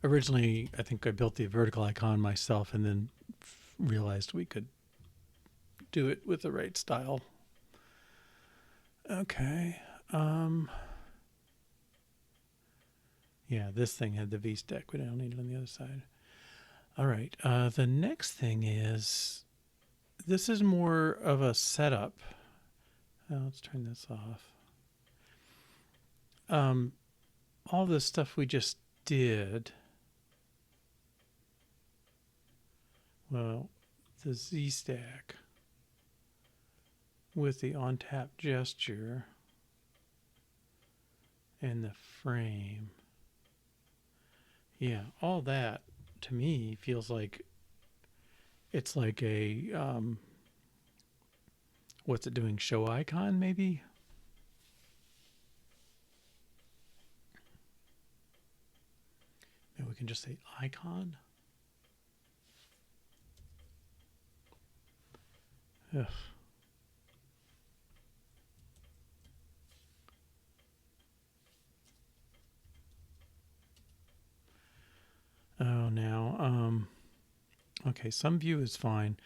Originally, I think I built the vertical icon myself and then realized we could do it with the right style. Okay. Yeah, this thing had the VStack, but I don't need it on the other side. All right. The next thing is, this is more of a setup. Let's turn this off. All this stuff we just did. Well, the Z stack with the on tap gesture and the frame. Yeah, all that to me feels like it's like a what's it doing? Show icon maybe? Maybe we can just say icon. Ugh. Oh, now, okay, some view is fine.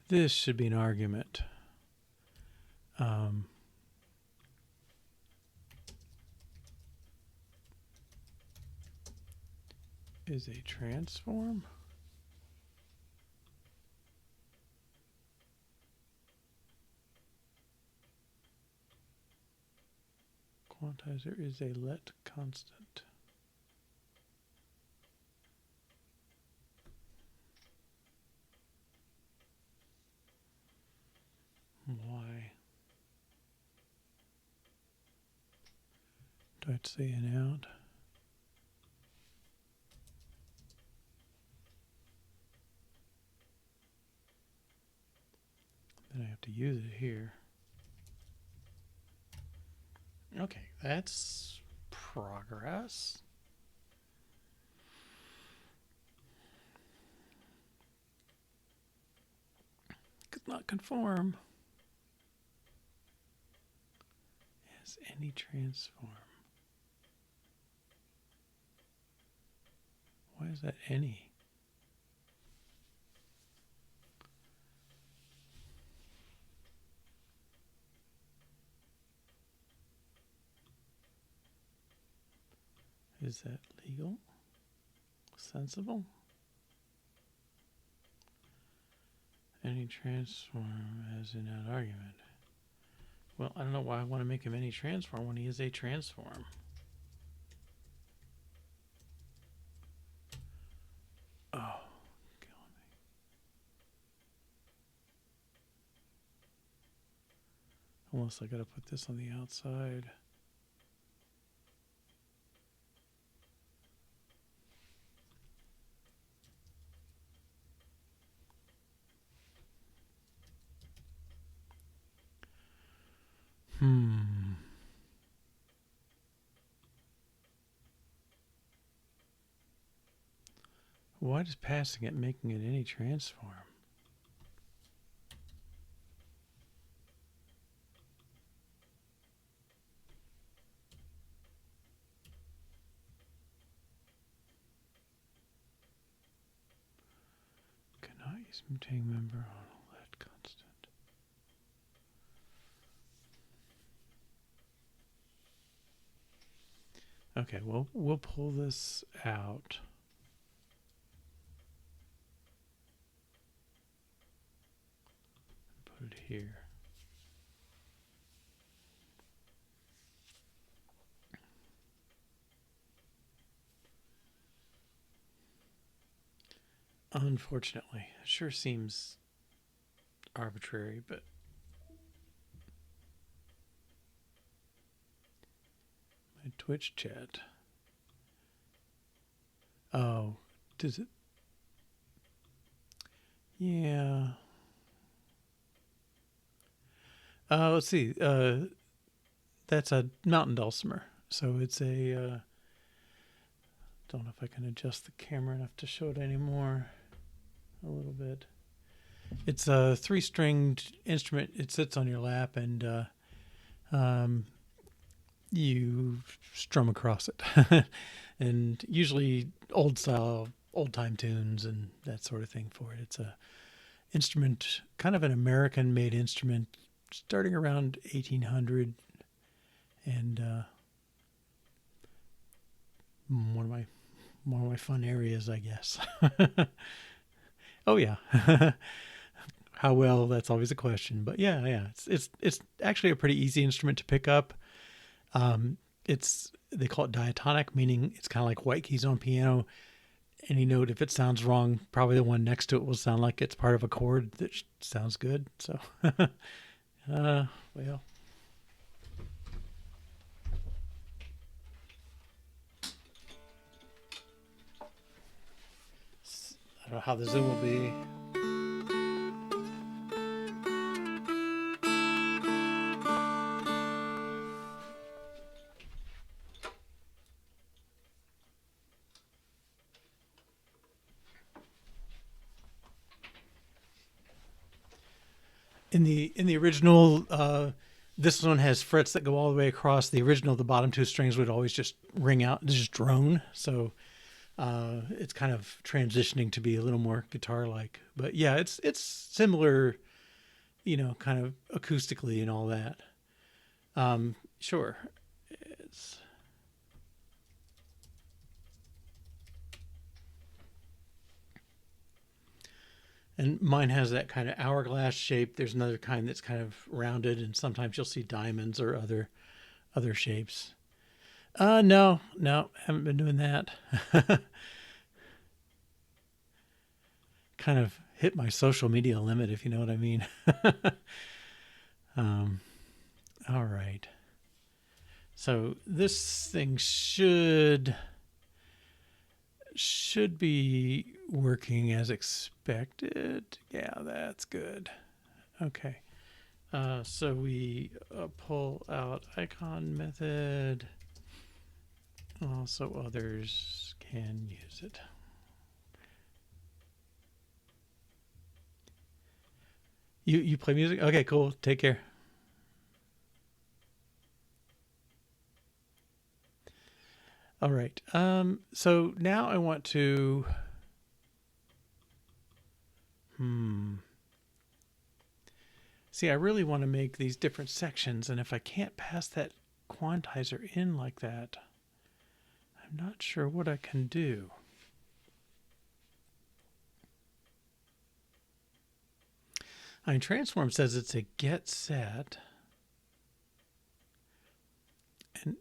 This should be an argument. Is a transform. Quantizer is a let constant. Why? Do I have to say in out? Then I have to use it here. Okay, that's progress. Could not conform as any transform. Why is that any? Is that legal? Sensible? Any transform as in that argument. Well, I don't know why I want to make him any transform when he is a transform. Oh, killing me. Unless I gotta put this on the outside. Why does passing it making it any transform? Cannot use mutating member on a lead constant. Okay, well, we'll pull this out. Put it here. Unfortunately, it sure seems arbitrary, but my Twitch chat. Oh, does it? Yeah. Let's see. That's a mountain dulcimer. So it's a. Don't know if I can adjust the camera enough to show it anymore. A little bit. It's a 3-stringed instrument. It sits on your lap, and you strum across it. And usually old style, old time tunes and that sort of thing for it. It's a instrument, kind of an American made instrument, starting around 1800, and one of my fun areas, I guess. Oh yeah. How well, that's always a question, but yeah, it's actually a pretty easy instrument to pick up. They call it diatonic, meaning it's kind of like white keys on piano. Any note, if it sounds wrong, probably the one next to it will sound like it's part of a chord that sounds good. So, well, I don't know how the zoom will be. In the original, this one has frets that go all the way across. The original, the bottom 2 strings would always just ring out, just drone. So it's kind of transitioning to be a little more guitar-like. But yeah, it's similar, kind of acoustically and all that. Sure. It's And mine has that kind of hourglass shape. There's another kind that's kind of rounded, and sometimes you'll see diamonds or other shapes. No, haven't been doing that. Kind of hit my social media limit, if you know what I mean. All right. So this thing should be working as expected. Yeah, that's good. Okay. So we pull out icon method. Also, others can use it. You play music? Okay, cool. Take care. All right. So now I want to. See, I really want to make these different sections, and if I can't pass that quantizer in like that, I'm not sure what I can do. I mean, transform says it's a get set, and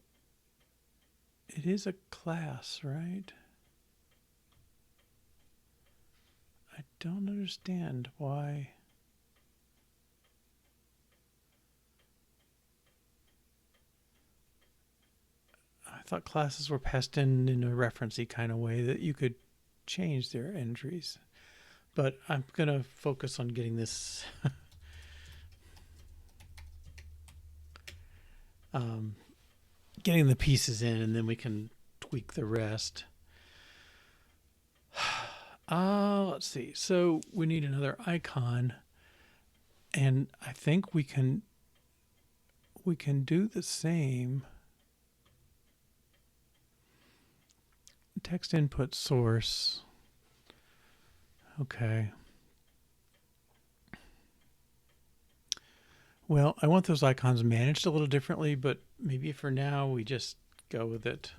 it is a class, right? I don't understand why. I thought classes were passed in a referencey kind of way that you could change their entries. But I'm going to focus on getting this getting the pieces in, and then we can tweak the rest. Let's see. So we need another icon, and I think we can do the same. Text input source. Okay. Well, I want those icons managed a little differently, but maybe for now we just go with it.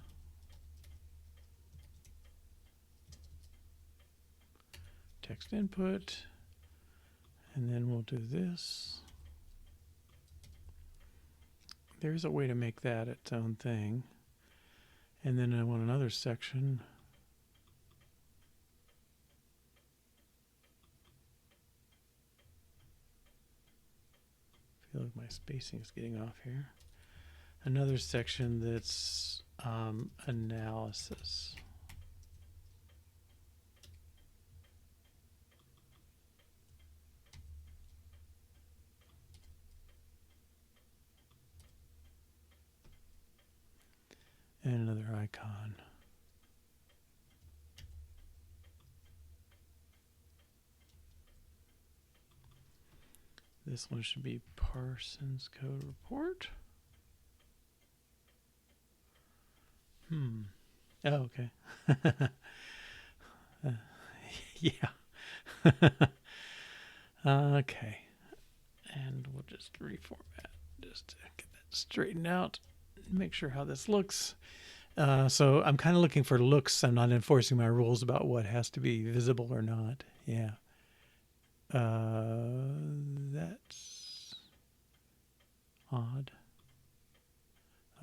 Text input, and then we'll do this. There's a way to make that its own thing. And then I want another section. I feel like my spacing is getting off here. Another section that's analysis. And another icon. This one should be Parsons Code Report. Oh, okay. Yeah. Okay. And we'll just reformat just to get that straightened out. Make sure how this looks. So I'm kind of looking for looks. I'm not enforcing my rules about what has to be visible or not. Yeah. That's odd.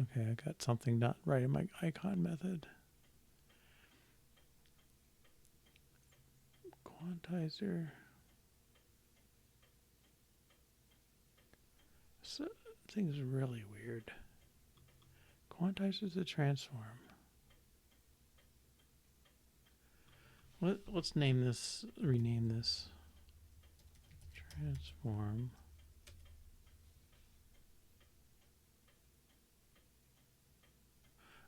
Okay, I got something not right in my icon method. Quantizer. So, thing's really weird. Quantizer's the transform. Let's name this, rename this. Transform.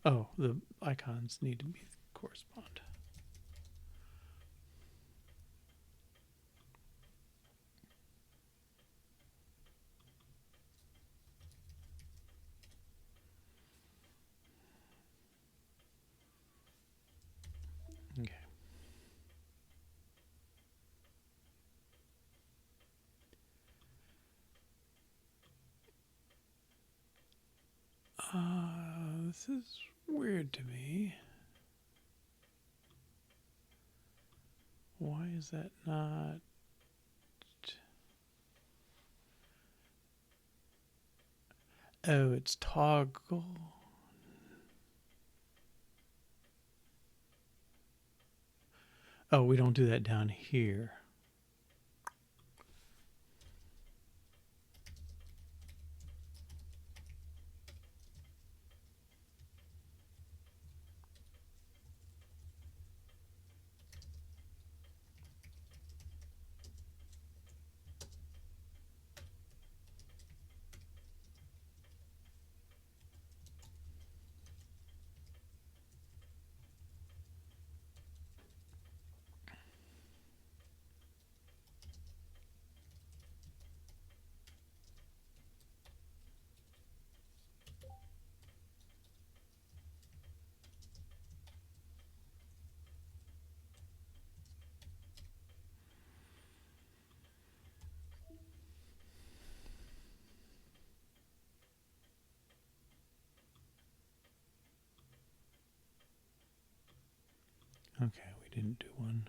Oh, the icons need to be correspond. Okay. This is weird to me. Why is that not? Oh, it's toggle. Oh, we don't do that down here. Okay, we didn't do one.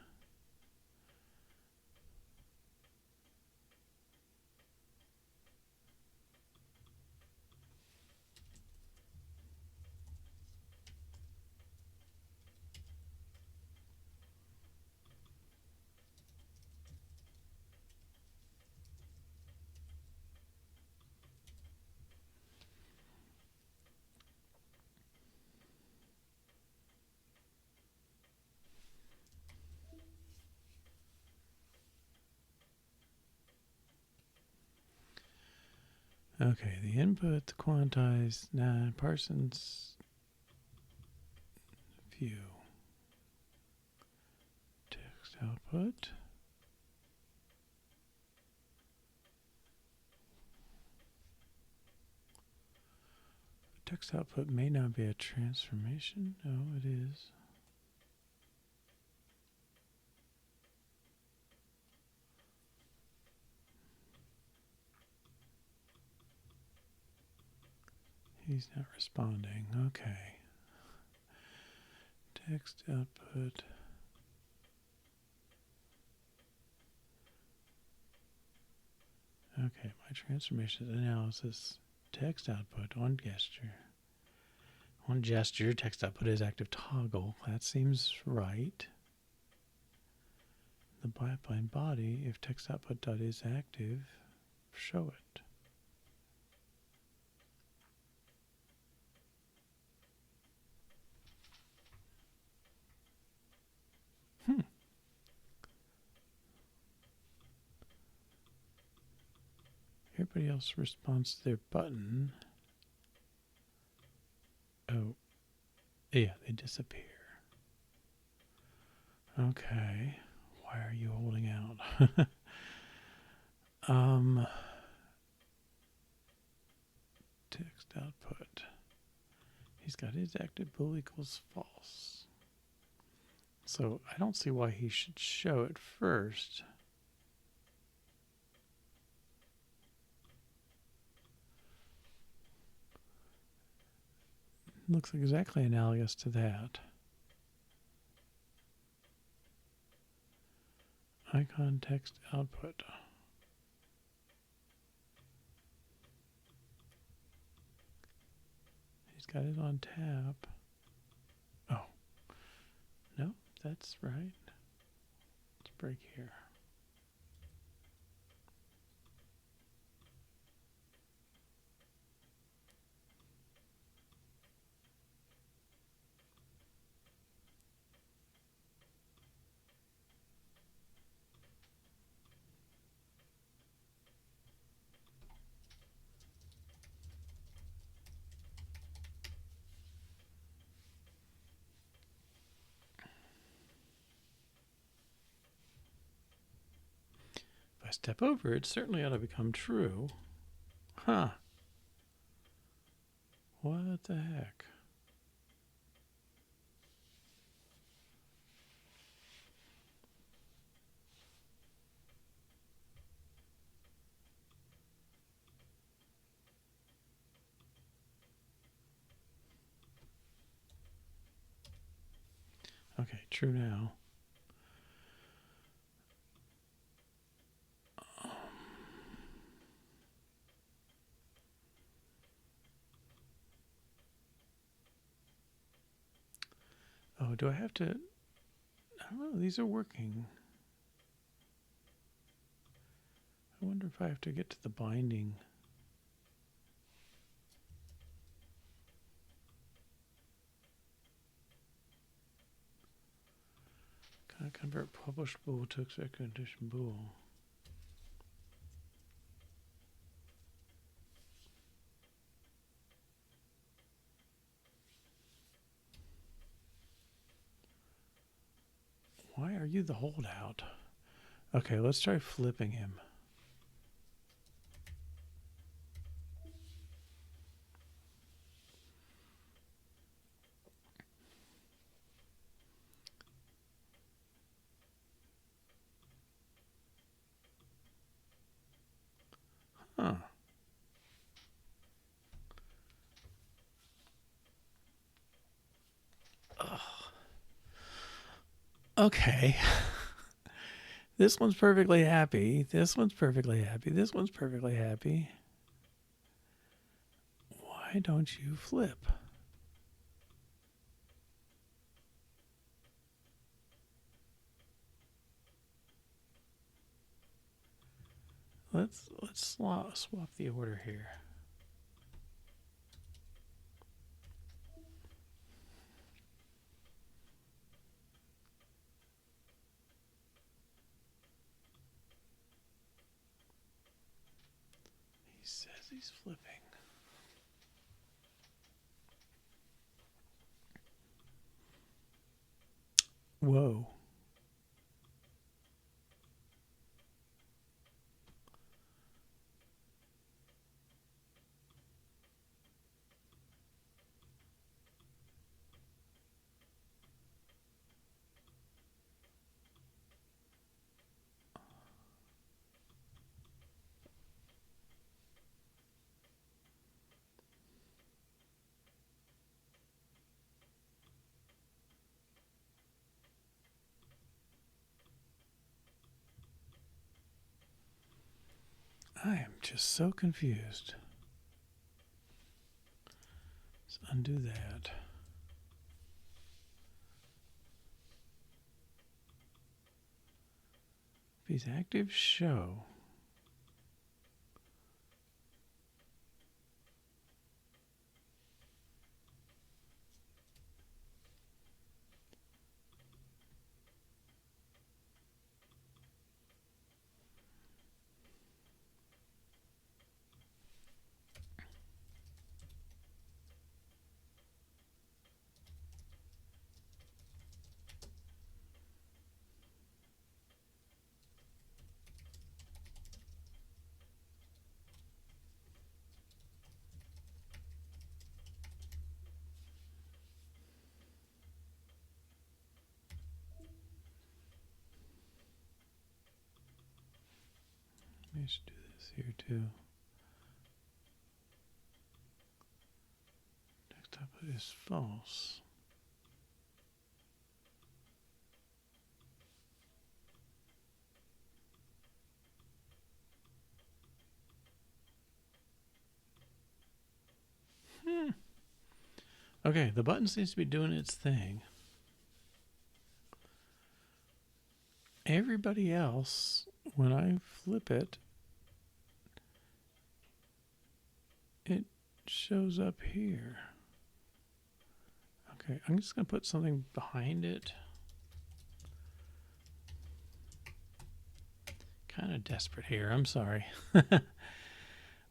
Okay, the input, the quantized, Parsons view. Text output. Text output may not be a transformation. No, it is. He's not responding. Okay. Text output. Okay, my transformation analysis. Text output on gesture. On gesture, text output is active toggle. That seems right. The pipeline body, if text output dot is active, show it. Everybody else responds to their button. Oh, yeah, they disappear. Okay, why are you holding out? Text output. He's got his active bool equals false. So I don't see why he should show it first. Looks exactly analogous to that. Icon text output. He's got it on tap. Oh, no, that's right. Let's break here. If I step over it, certainly ought to become true. Huh. What the heck? Okay, true now. Oh, do I have to? I don't know. These are working. I wonder if I have to get to the binding. Can I convert published bool to expected condition bool? Why are you the holdout? Okay, let's try flipping him. Huh. Ugh. Okay. This one's perfectly happy. This one's perfectly happy. This one's perfectly happy. Why don't you flip? Let's swap the order here. He says he's flipping. Whoa. I am just so confused. Let's undo that. isActive show. I should do this here too. Text output is false. Okay, the button seems to be doing its thing. Everybody else, when I flip it, it shows up here. Okay, I'm just going to put something behind it. Kind of desperate here, I'm sorry.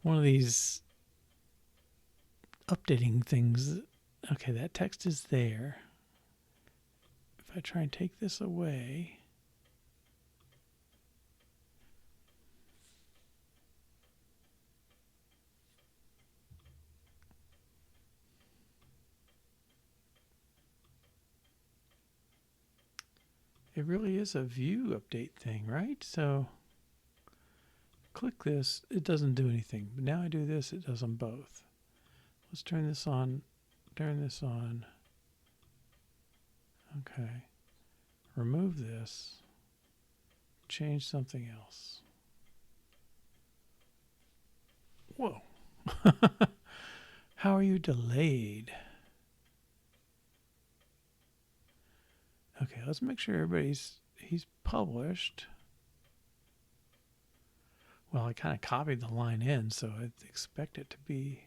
One of these updating things. Okay, that text is there. If I try and take this away, it really is a view update thing, right? So click this, it doesn't do anything. But now I do this, it does them both. Let's turn this on, turn this on. Okay. Remove this. Change something else. Whoa. How are you delayed? Okay, let's make sure he's published. Well, I kind of copied the line in, so I expect it to be.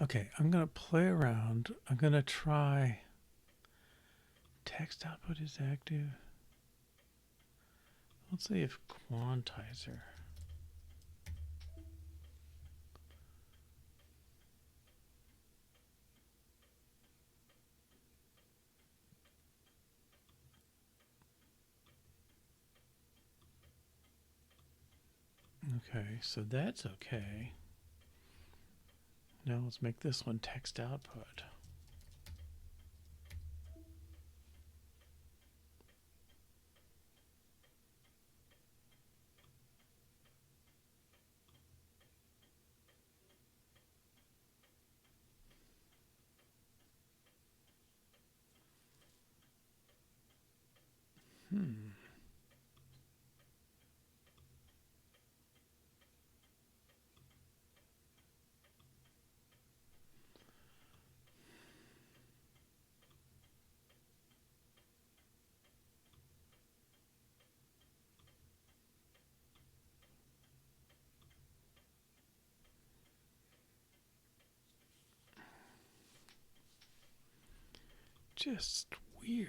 Okay, I'm going to play around. I'm going to try text output is active. Let's see if quantizer. Okay, so that's okay. Now let's make this one text output. Just weird.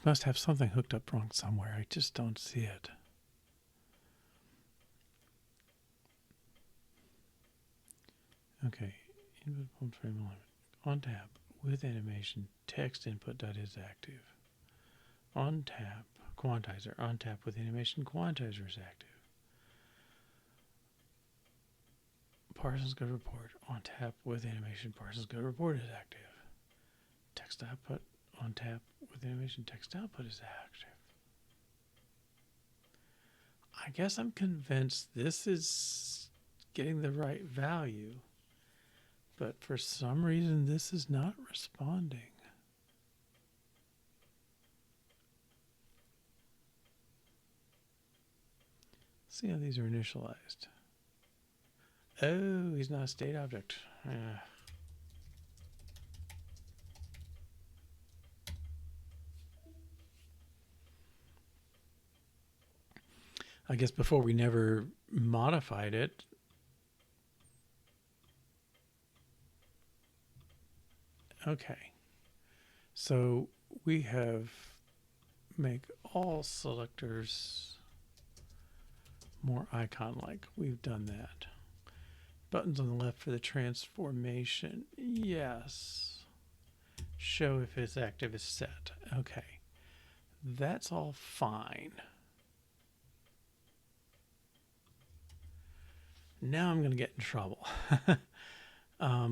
Must have something hooked up wrong somewhere. I just don't see it. Okay, input pulled frame alignment. On tap with animation, text input dot is active. On tap, quantizer. On tap with animation, quantizer is active. Parsons Go report. On tap with animation, Parsons Go report is active. Text output. On tap with animation, text output is active. I guess I'm convinced this is getting the right value, but for some reason this is not responding. See how these are initialized. Oh, he's not a state object. I guess before we never modified it. Okay. So we have make all selectors more icon-like. We've done that. Buttons on the left for the transformation. Yes. Show if it's active is set. Okay. That's all fine. Now I'm going to get in trouble.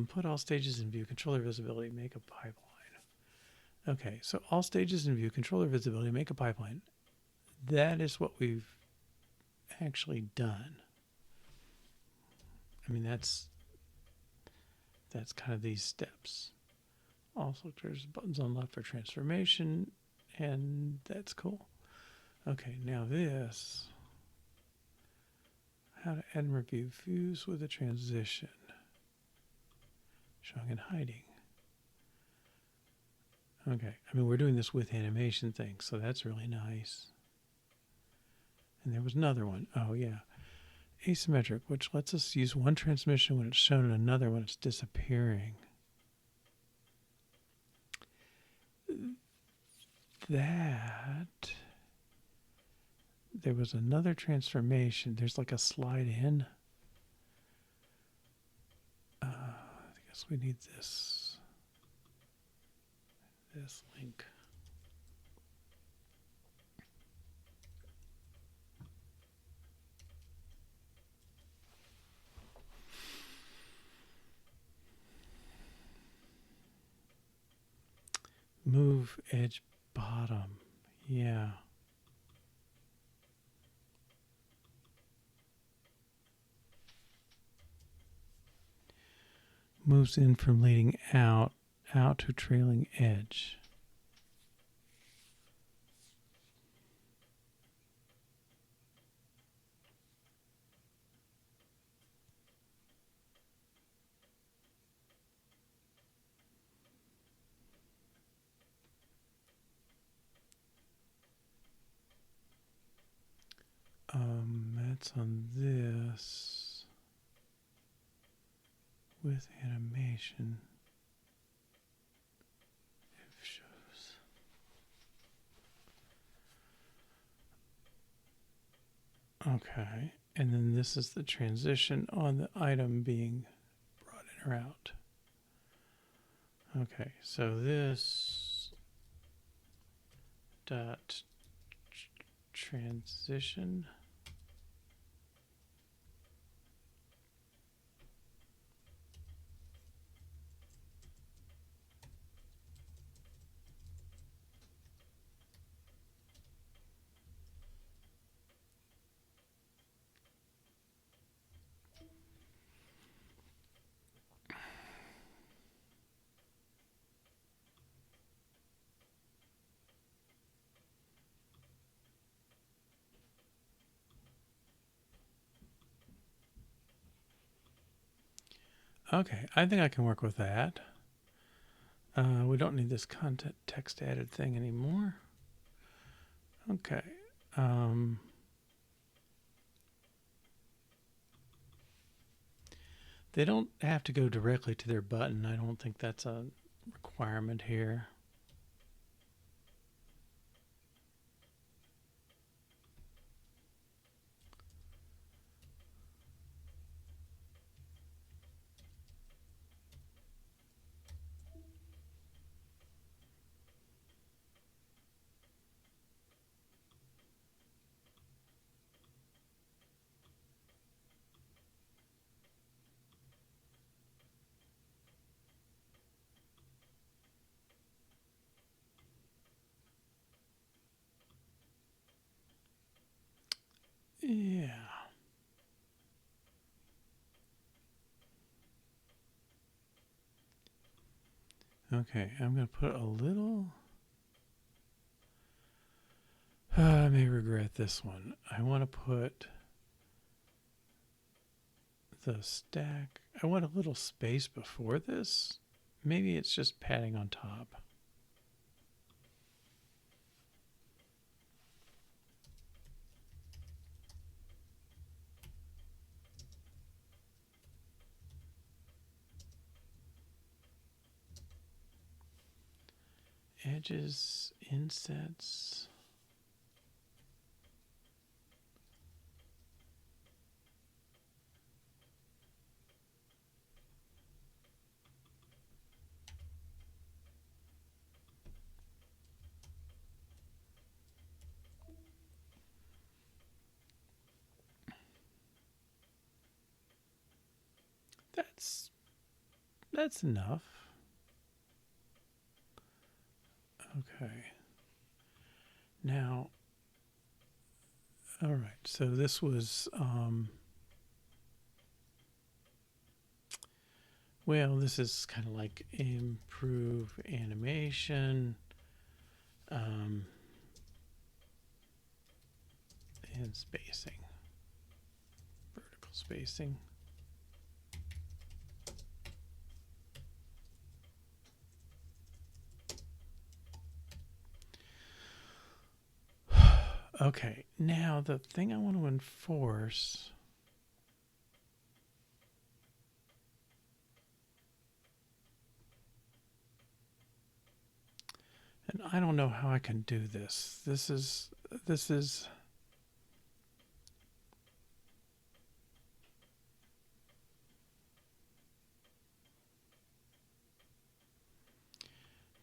Put all stages in view, controller visibility, make a pipeline. Okay, so all stages in view, controller visibility, make a pipeline. That is what we've actually done. I mean, that's kind of these steps. All selectors, buttons on left for transformation, and that's cool. Okay, now this. How to add and review views with a transition. Showing and hiding. Okay, I mean, we're doing this with animation things, so that's really nice. And there was another one. Oh, yeah. Asymmetric, which lets us use one transmission when it's shown and another when it's disappearing. That... There was another transformation. There's like a slide in. I guess we need this link. Move edge bottom. Yeah. Moves in from leading out to trailing edge. That's on this with animation. If shows. Okay, and then this is the transition on the item being brought in or out. Okay, so this dot transition. Okay, I think I can work with that. We don't need this content text added thing anymore. Okay. They don't have to go directly to their button. I don't think that's a requirement here. Yeah. Okay, I'm going to put a little... I may regret this one. I want to put the stack. I want a little space before this. Maybe it's just padding on top. Edges, insets. That's enough. Okay. Now, all right. So this was, well, this is kind of like improve animation, and spacing, vertical spacing. Okay, now the thing I want to enforce, and I don't know how I can do this. This is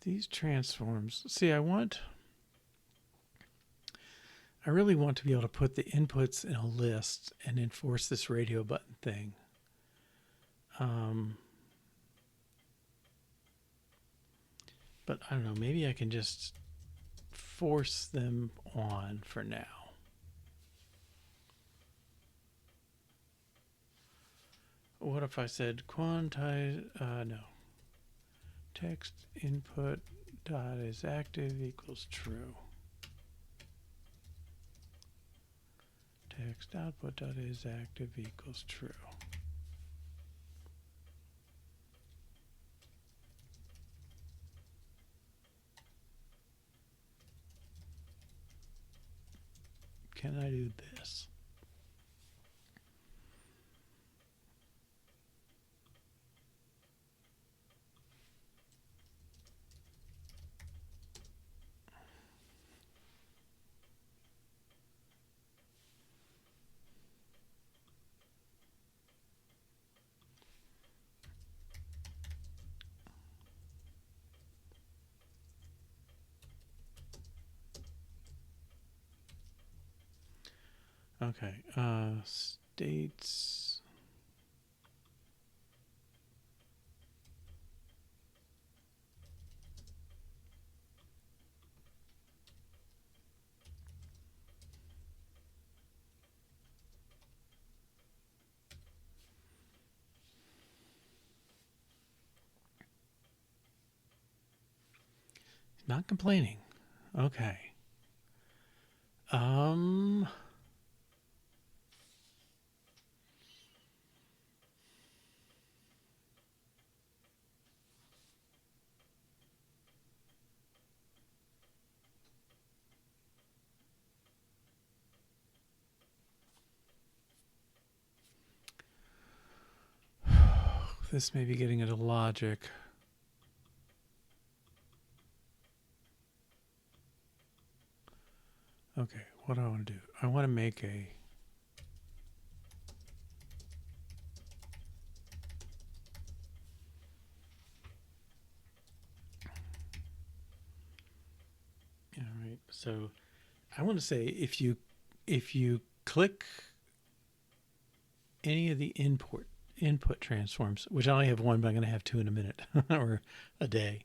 these transforms. See, I really want to be able to put the inputs in a list and enforce this radio button thing. But I don't know, maybe I can just force them on for now. What if I said quantize, no. Text input dot is active equals true. Text output dot is active equals true. Can I do this? Okay, states. Not complaining. Okay. This may be getting into logic. Okay, what do I want to do? I want to make a... All right, so I want to say if you click any of the input transforms, which I only have one, but I'm going to have two in a minute or a day.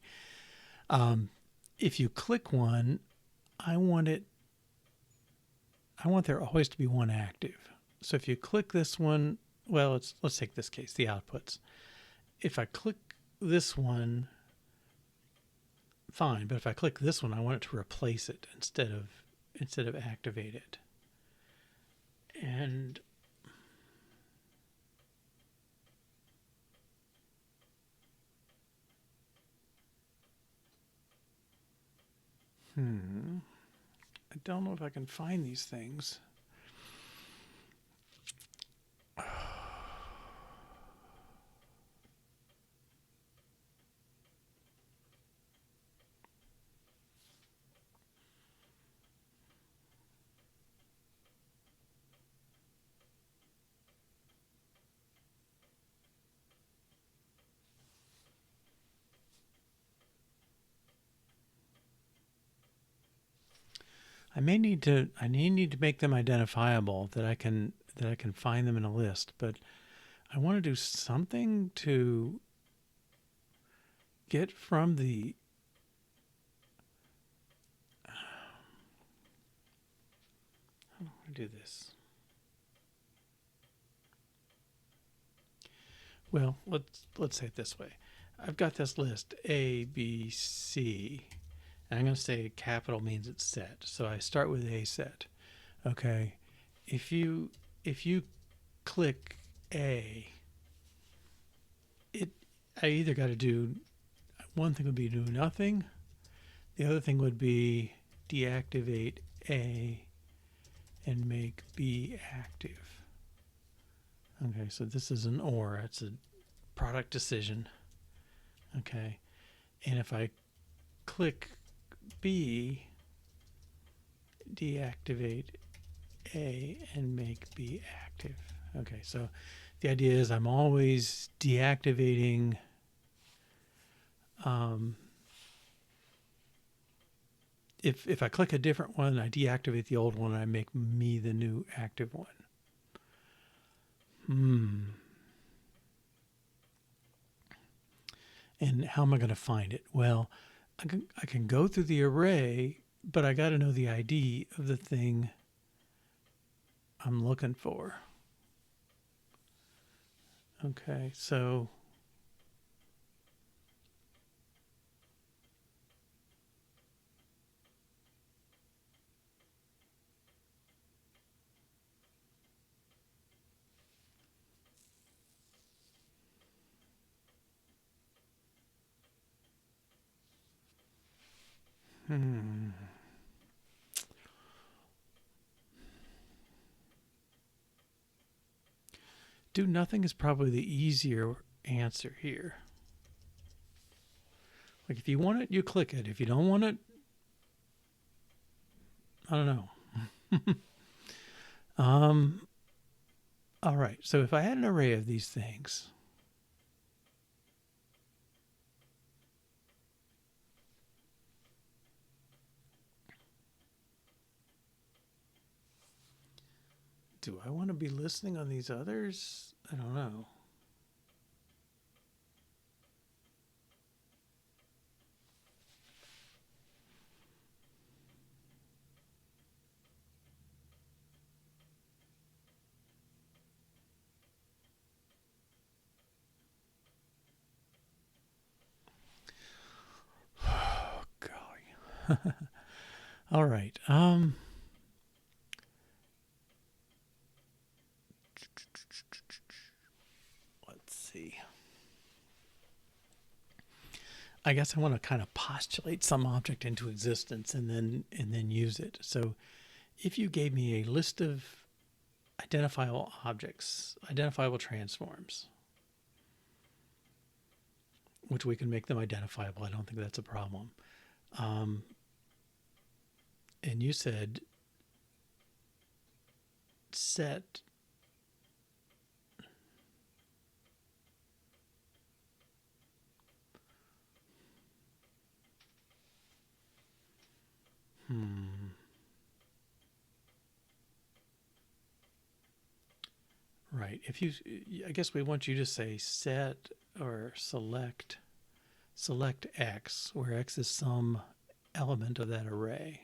If you click one, I want I want there always to be one active. So if you click this one, well, let's take this case, the outputs. If I click this one, fine, but if I click this one, I want it to replace it instead of activate it. And I don't know if I can find these things. I need to make them identifiable that I can find them in a list, but I want to do something to get from the how do I do this? Well, let's say it this way. I've got this list A, B, C, and I'm going to say capital means it's set. So I start with A set. Okay. If you click A, I either got to do one thing would be do nothing. The other thing would be deactivate A and make B active. Okay, so this is an OR. It's a product decision. Okay, and if I click B, deactivate A and make B active. Okay, so the idea is I'm always deactivating if I click a different one, I deactivate the old one and I make me the new active one. And how am I going to find it? Well, I can go through the array, but I got to know the ID of the thing I'm looking for. Okay, so do nothing is probably the easier answer here. Like if you want it, you click it. If you don't want it, I don't know. All right, so if I had an array of these things, do I want to be listening on these others? I don't know. Oh, golly. All right. Let's see. I guess I want to kind of postulate some object into existence and then use it. So if you gave me a list of identifiable objects, identifiable transforms, which we can make them identifiable. I don't think that's a problem. And you said set right. I guess we want you to say set or select X, where X is some element of that array.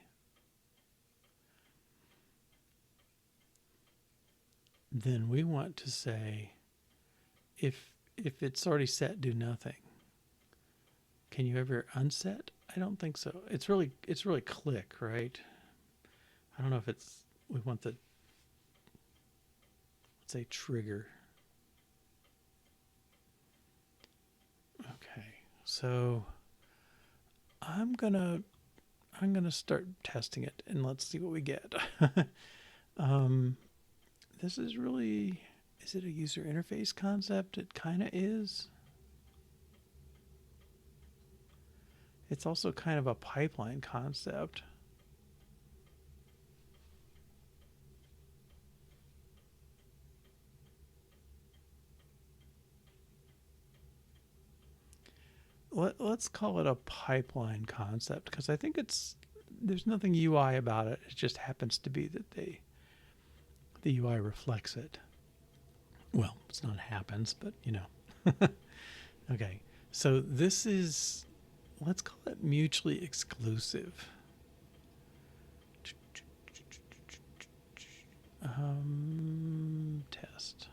then we want to say, if it's already set, do nothing. Can you ever unset? I don't think so. It's really click, right? I don't know if it's, we want the, let's say trigger. Okay, so I'm gonna start testing it and let's see what we get. This is really, is it a user interface concept? It kind of is. It's also kind of a pipeline concept. Let's call it a pipeline concept because I think there's nothing UI about it. It just happens to be that the UI reflects it. Well, it's not happens, but you know. Okay, so this is, let's call it mutually exclusive. Test.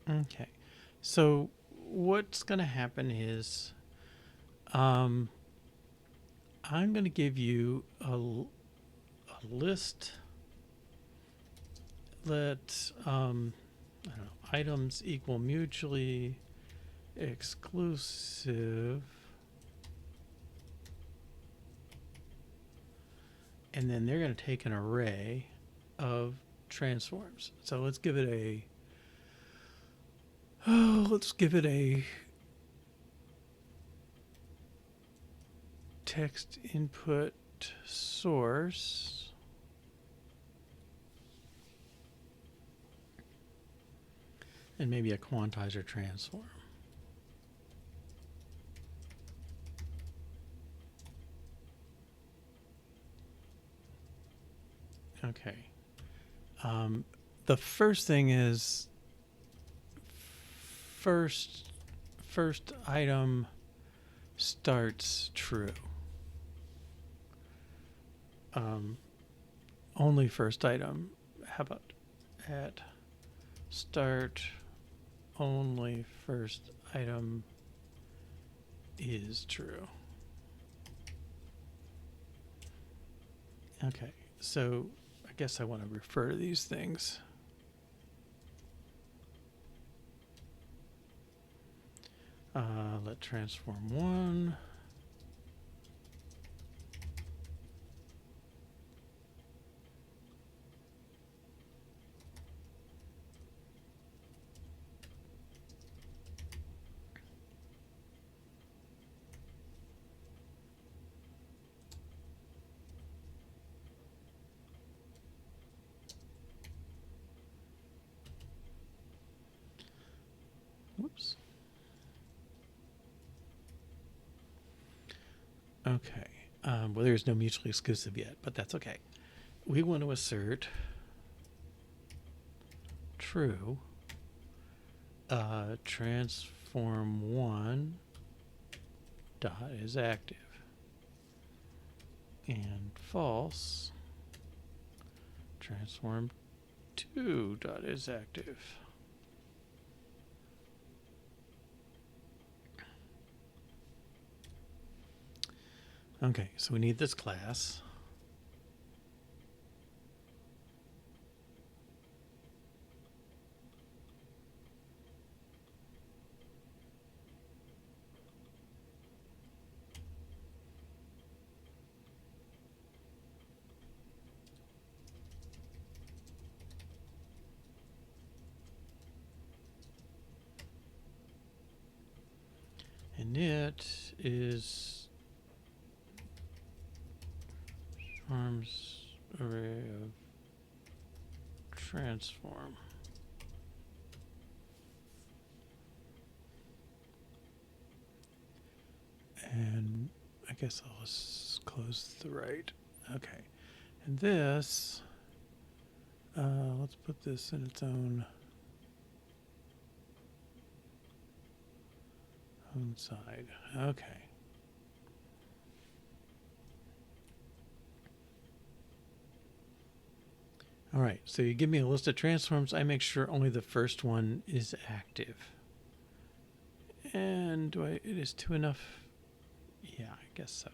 Okay, so what's going to happen is I'm going to give you a list. Let I don't know, items equal mutually exclusive, and then they're going to take an array of transforms. So let's give it a text input source, and maybe a quantizer transform. Okay. The first thing is first item starts true. Only first item. How about at start only first item is true. Okay, so I guess I want to refer to these things. Let transform 1. Whoops. Okay. Well, there's no mutually exclusive yet, but that's okay. We want to assert true. Transform 1 dot is active, and false. Transform 2 dot is active. Okay, so we need this class. And it is transforms array of transform. And I guess I'll just close the right. Okay. And this, let's put this in its own inside. Okay. All right, so you give me a list of transforms. I make sure only the first one is active. And it is 2 enough? Yeah, I guess so.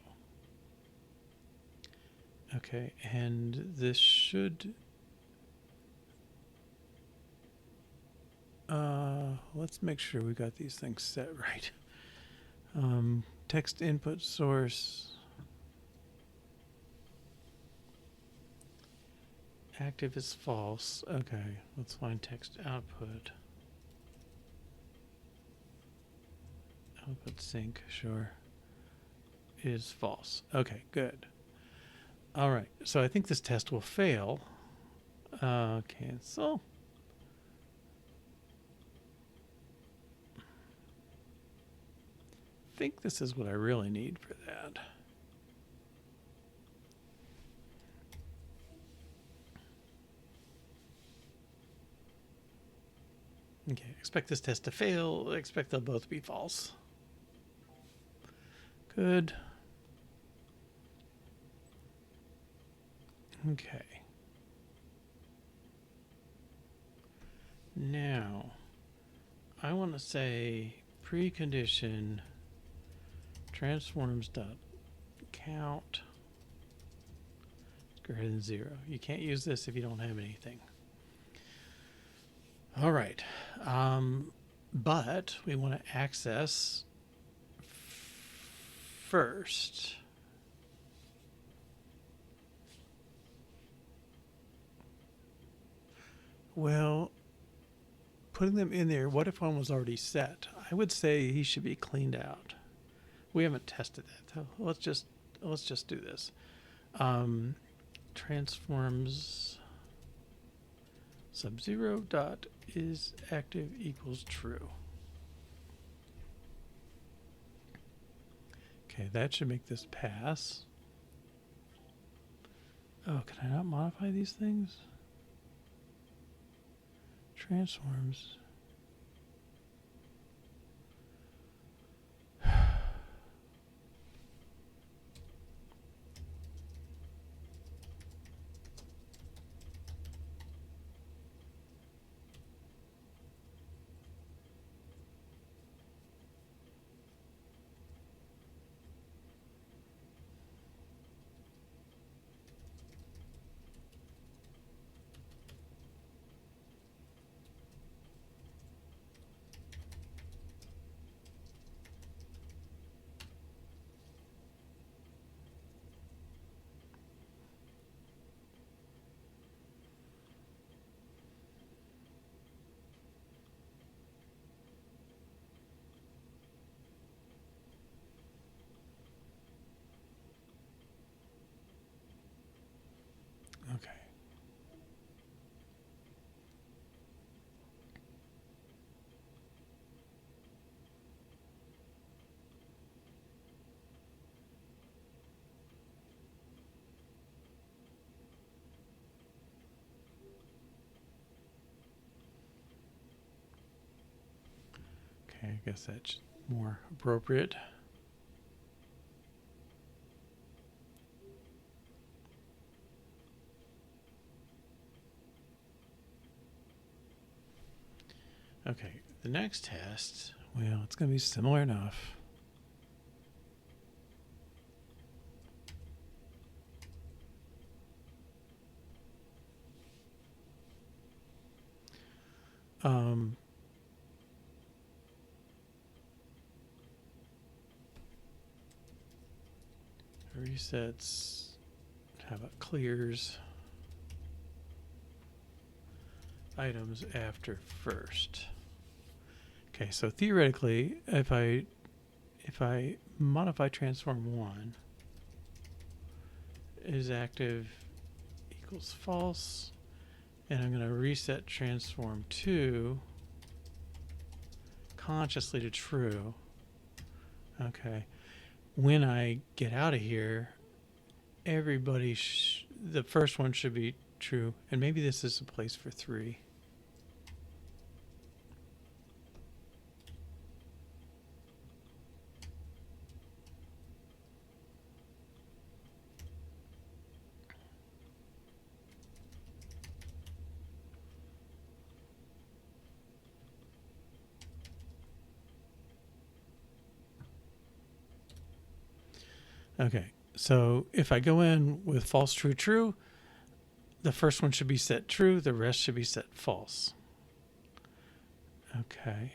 Okay, and this should... let's make sure we got these things set right. Text input source. Active is false. Okay, let's find text output. Output sync, sure, is false. Okay, good. All right, so I think this test will fail. Cancel. I think this is what I really need for that. Okay, expect this test to fail. Expect they'll both be false. Good. Okay. Now, I want to say precondition transforms.count greater than 0. You can't use this if you don't have anything. All right. But we want to access first. Well, putting them in there, what if one was already set? I would say he should be cleaned out. We haven't tested that. So let's just do this. Transforms sub-0 dot is active equals true. Okay, that should make this pass. Oh, can I not modify these things? Transforms. Okay. Okay, I guess that's more appropriate. Okay, the next test, well, it's going to be similar enough. Resets, how about clears items after first? Okay, so theoretically, if I modify transform 1 is active equals false, and I'm going to reset transform 2 consciously to true. Okay, when I get out of here, everybody, the first one should be true, and maybe this is a place for 3. Okay, so if I go in with false, true, true, the first one should be set true, the rest should be set false. Okay,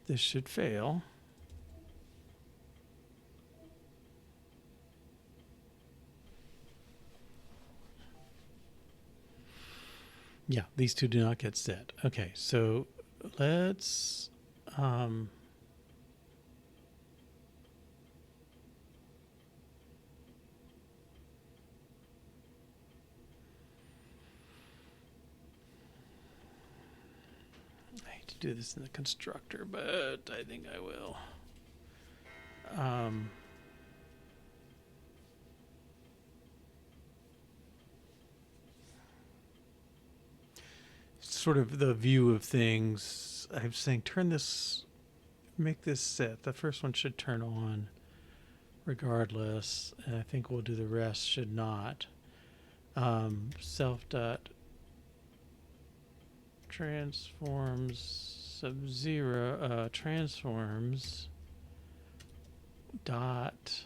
this should fail. Yeah, these two do not get set. Okay, so let's I hate to do this in the constructor, but I think I will. Sort of the view of things. I'm saying make this set. The first one should turn on regardless, and I think we'll do the rest should not. Self dot transforms sub-zero transforms dot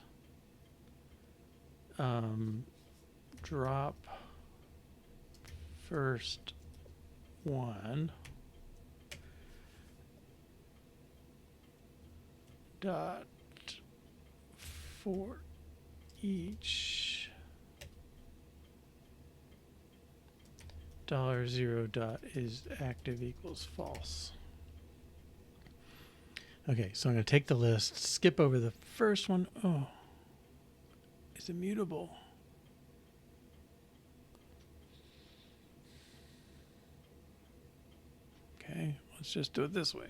drop first one dot for each $0 dot is active equals false. Okay, so I'm going to take the list, skip over the first one. Oh, is immutable. Okay, let's just do it this way.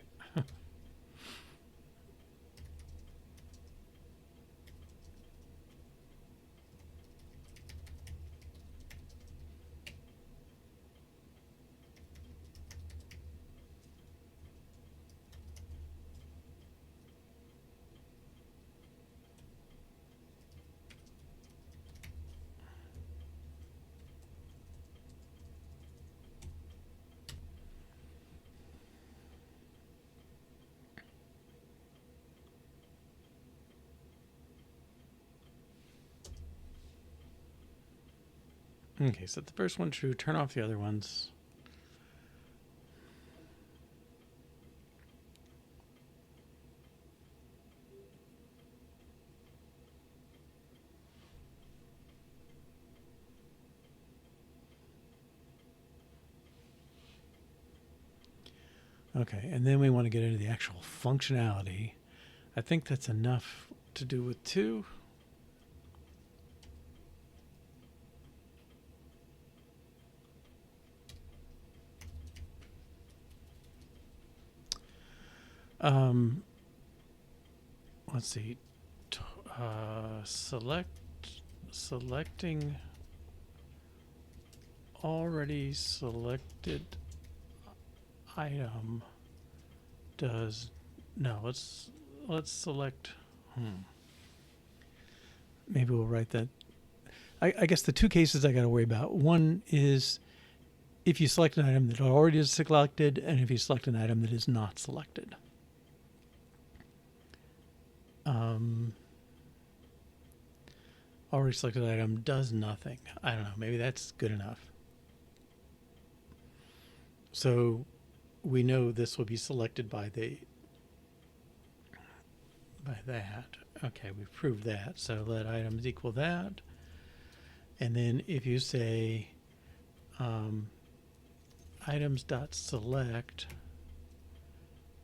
Okay, set the first one true, turn off the other ones. Okay, and then we want to get into the actual functionality. I think that's enough to do with two. Let's see. Selecting already selected item does no. Let's select. Maybe we'll write that. I guess the two cases I got to worry about. One is if you select an item that already is selected, and if you select an item that is not selected. Already selected item does nothing. I don't know. Maybe that's good enough. So we know this will be selected by that. Okay, we've proved that. So let items equal that. And then if you say items.select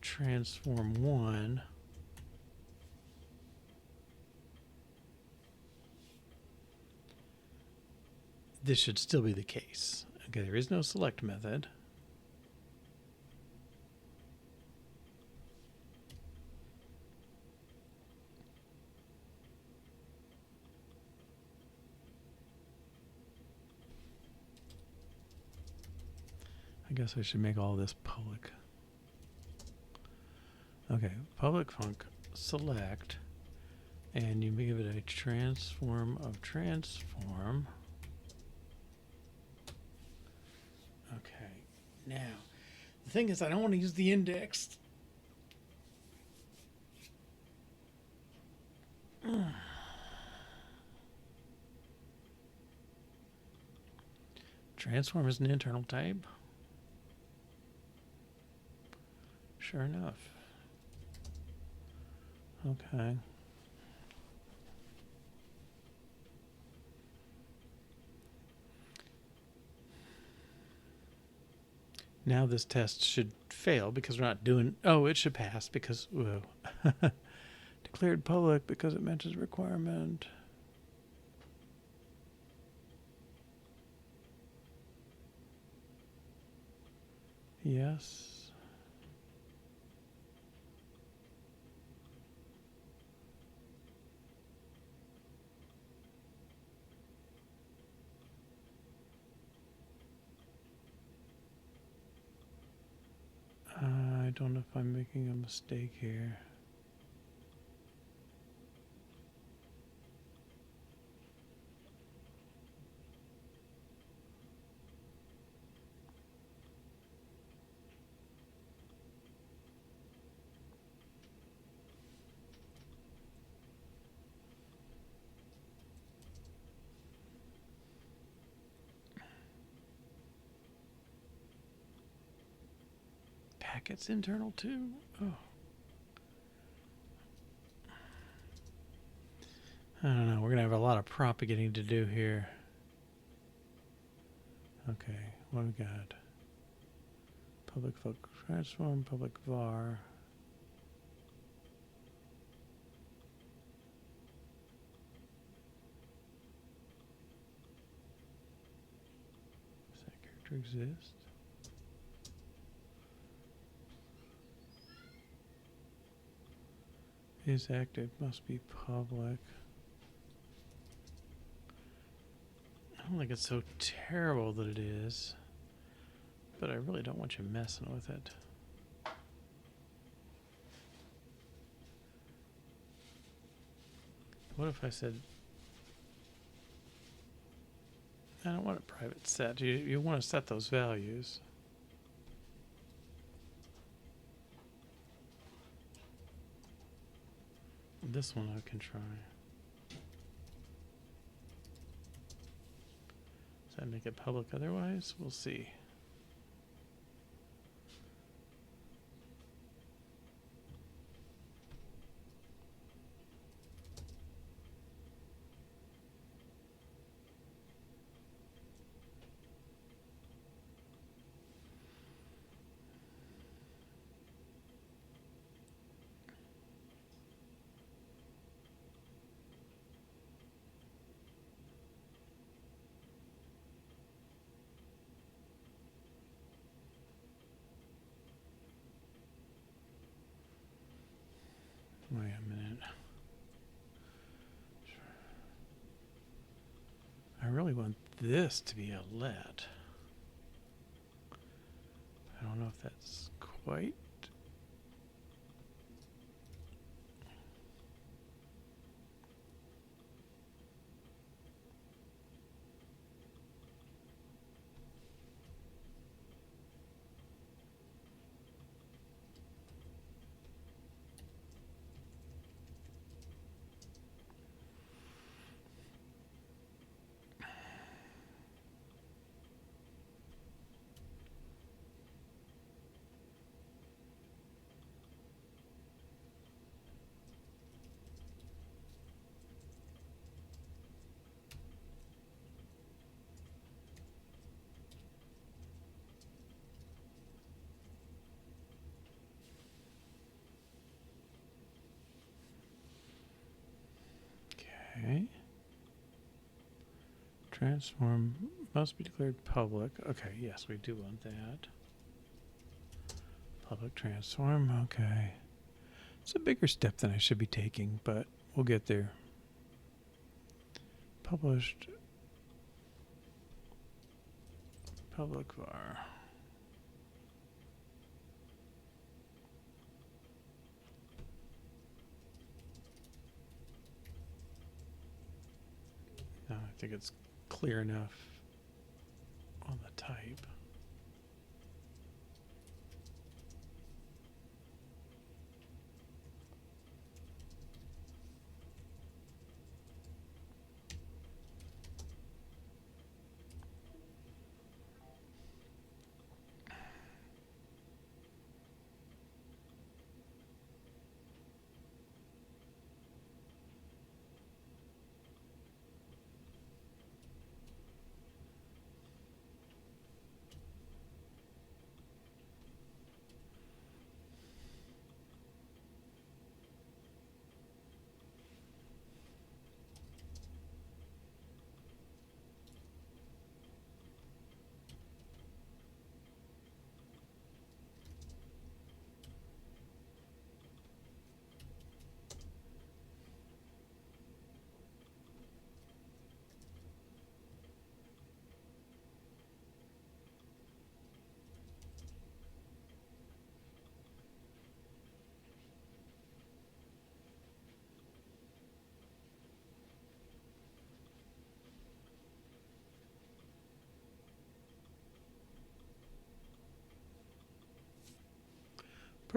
transform one, this should still be the case. Okay, there is no select method. I guess I should make all this public. Okay, public func select, and you give it a transform of transform. Okay, now the thing is I don't want to use the index. Transform is an internal type. Sure enough. Okay. Now this test should fail because we're not doing... Oh, it should pass because... Whoa. Declared public because it matches requirement. Yes. I don't know if I'm making a mistake here. Packets internal too? Oh. I don't know. We're going to have a lot of propagating to do here. Okay, what do we got? Public folk transform, public var. Does that character exist? isActive must be public. I don't think it's so terrible that it is, but I really don't want you messing with it. What if I said, I don't want a private set. You want to set those values. This one I can try. Does that make it public otherwise? We'll see. Wait a minute. I really want this to be a let. I don't know if that's quite. Okay. Transform must be declared public. Okay, yes, we do want that. Public transform, okay. It's a bigger step than I should be taking, but we'll get there. Published. Public var. No, I think it's clear enough on the type.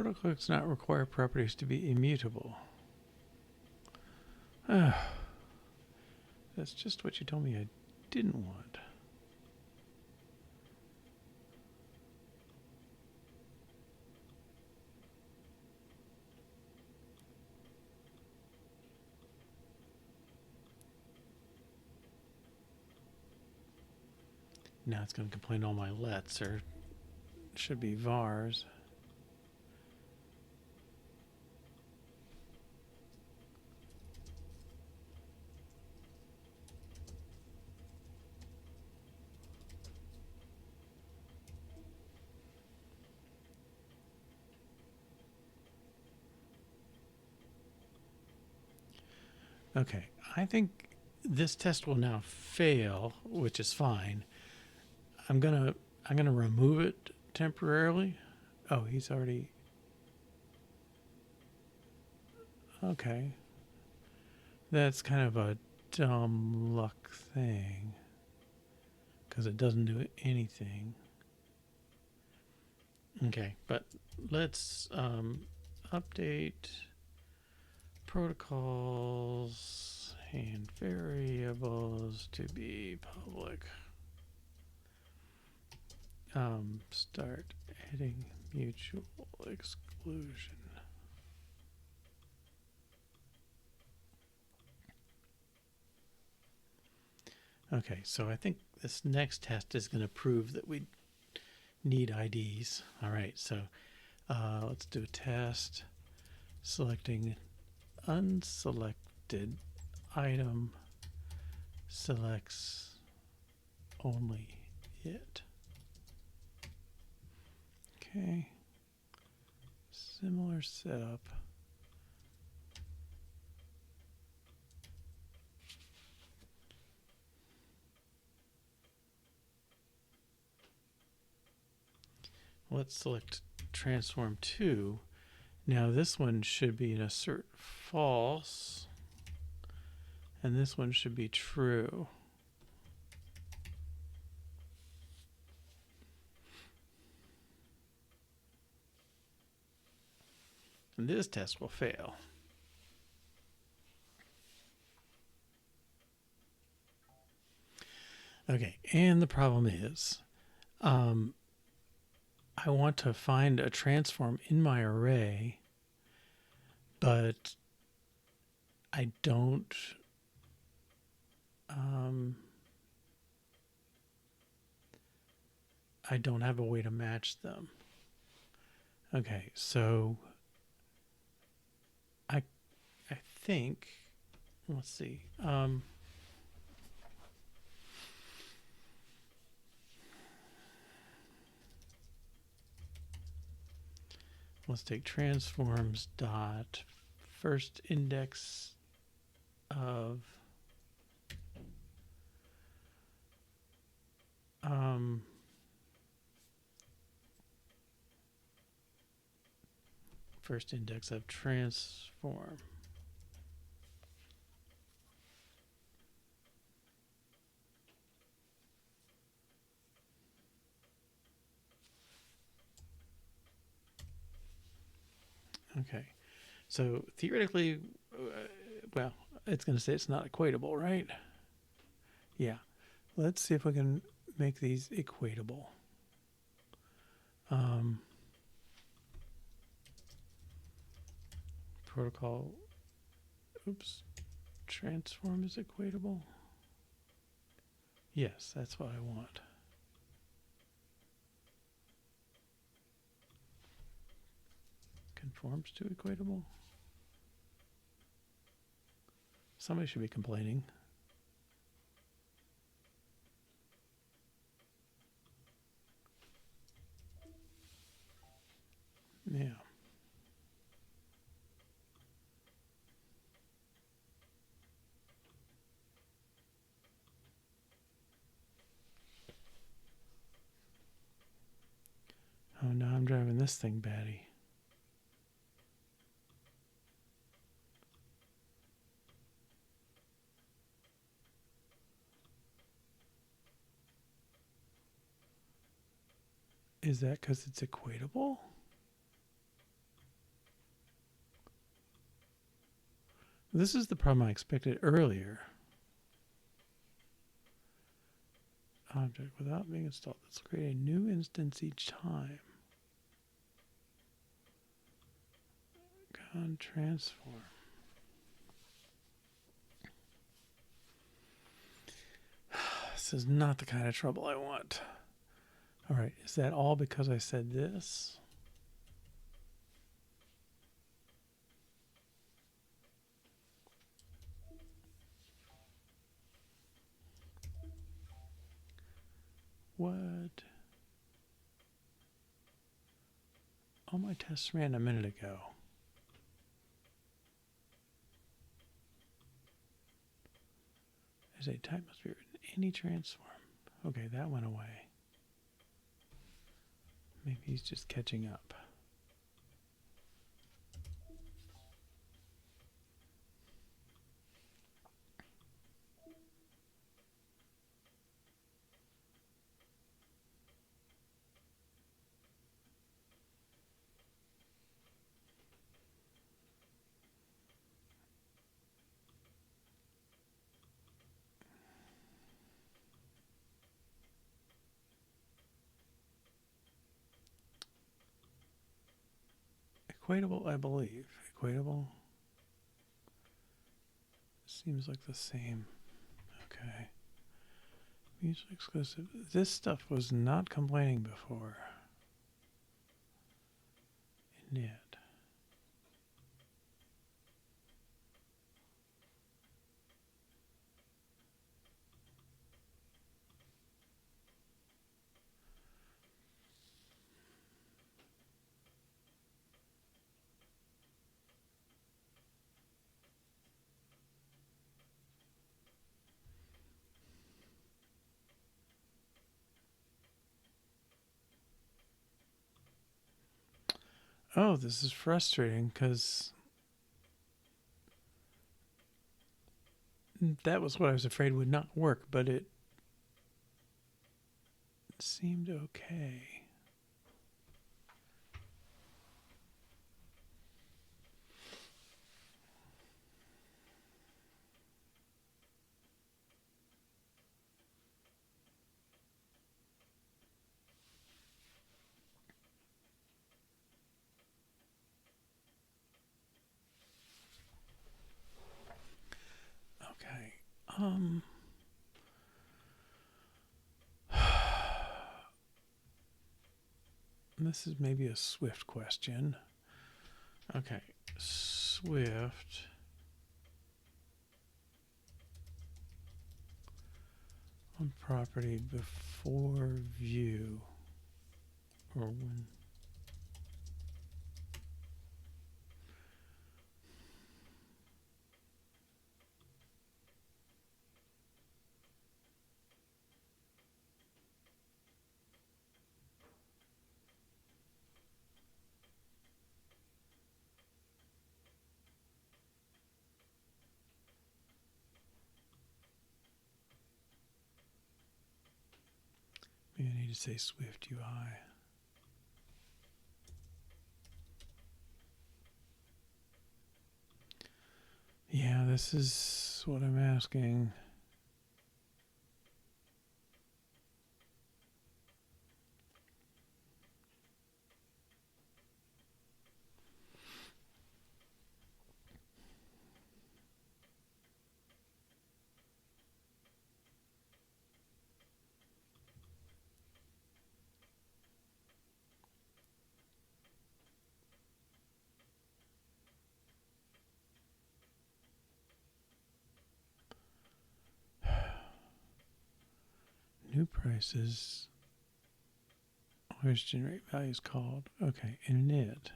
Protocol does not require properties to be immutable. That's just what you told me I didn't want. Now it's going to complain all my lets should be vars. Okay, I think this test will now fail, which is fine. I'm gonna remove it temporarily. Oh, he's already. Okay. That's kind of a dumb luck thing because it doesn't do anything. Okay, but let's update protocols and variables to be public. Start adding mutual exclusion. Okay, so I think this next test is going to prove that we need IDs. All right, so let's do a test. Selecting unselected item selects only it. Okay, similar setup. Let's select transform 2. Now this one should be an assert false, and this one should be true. And this test will fail. Okay, and the problem is, I want to find a transform in my array, but I don't have a way to match them. Okay, so I think, let's see. Let's take transforms dot first index of first index of transform. Okay, so theoretically, well, it's going to say it's not equatable, right? Yeah. Let's see if we can make these equatable. Protocol, oops, transform is equatable. Yes, that's what I want. Conforms to equatable. Somebody should be complaining. Yeah. Oh, now I'm driving this thing batty. Is that because it's equatable? This is the problem I expected earlier. Object without being installed. Let's create a new instance each time. Con transform. This is not the kind of trouble I want. All right, is that all because I said this? What? All my tests ran a minute ago. As a type must be written any transform. Okay, that went away. Maybe he's just catching up. Equatable, I believe. Equatable seems like the same. Okay. Mutually exclusive. This stuff was not complaining before. Init. Oh, this is frustrating because that was what I was afraid would not work, but it seemed okay. Okay. This is maybe a Swift question. Okay. Swift. On property before view. Or when. Maybe I need to say Swift UI. Yeah, this is what I'm asking. New prices. Where's generate values called? Okay, init.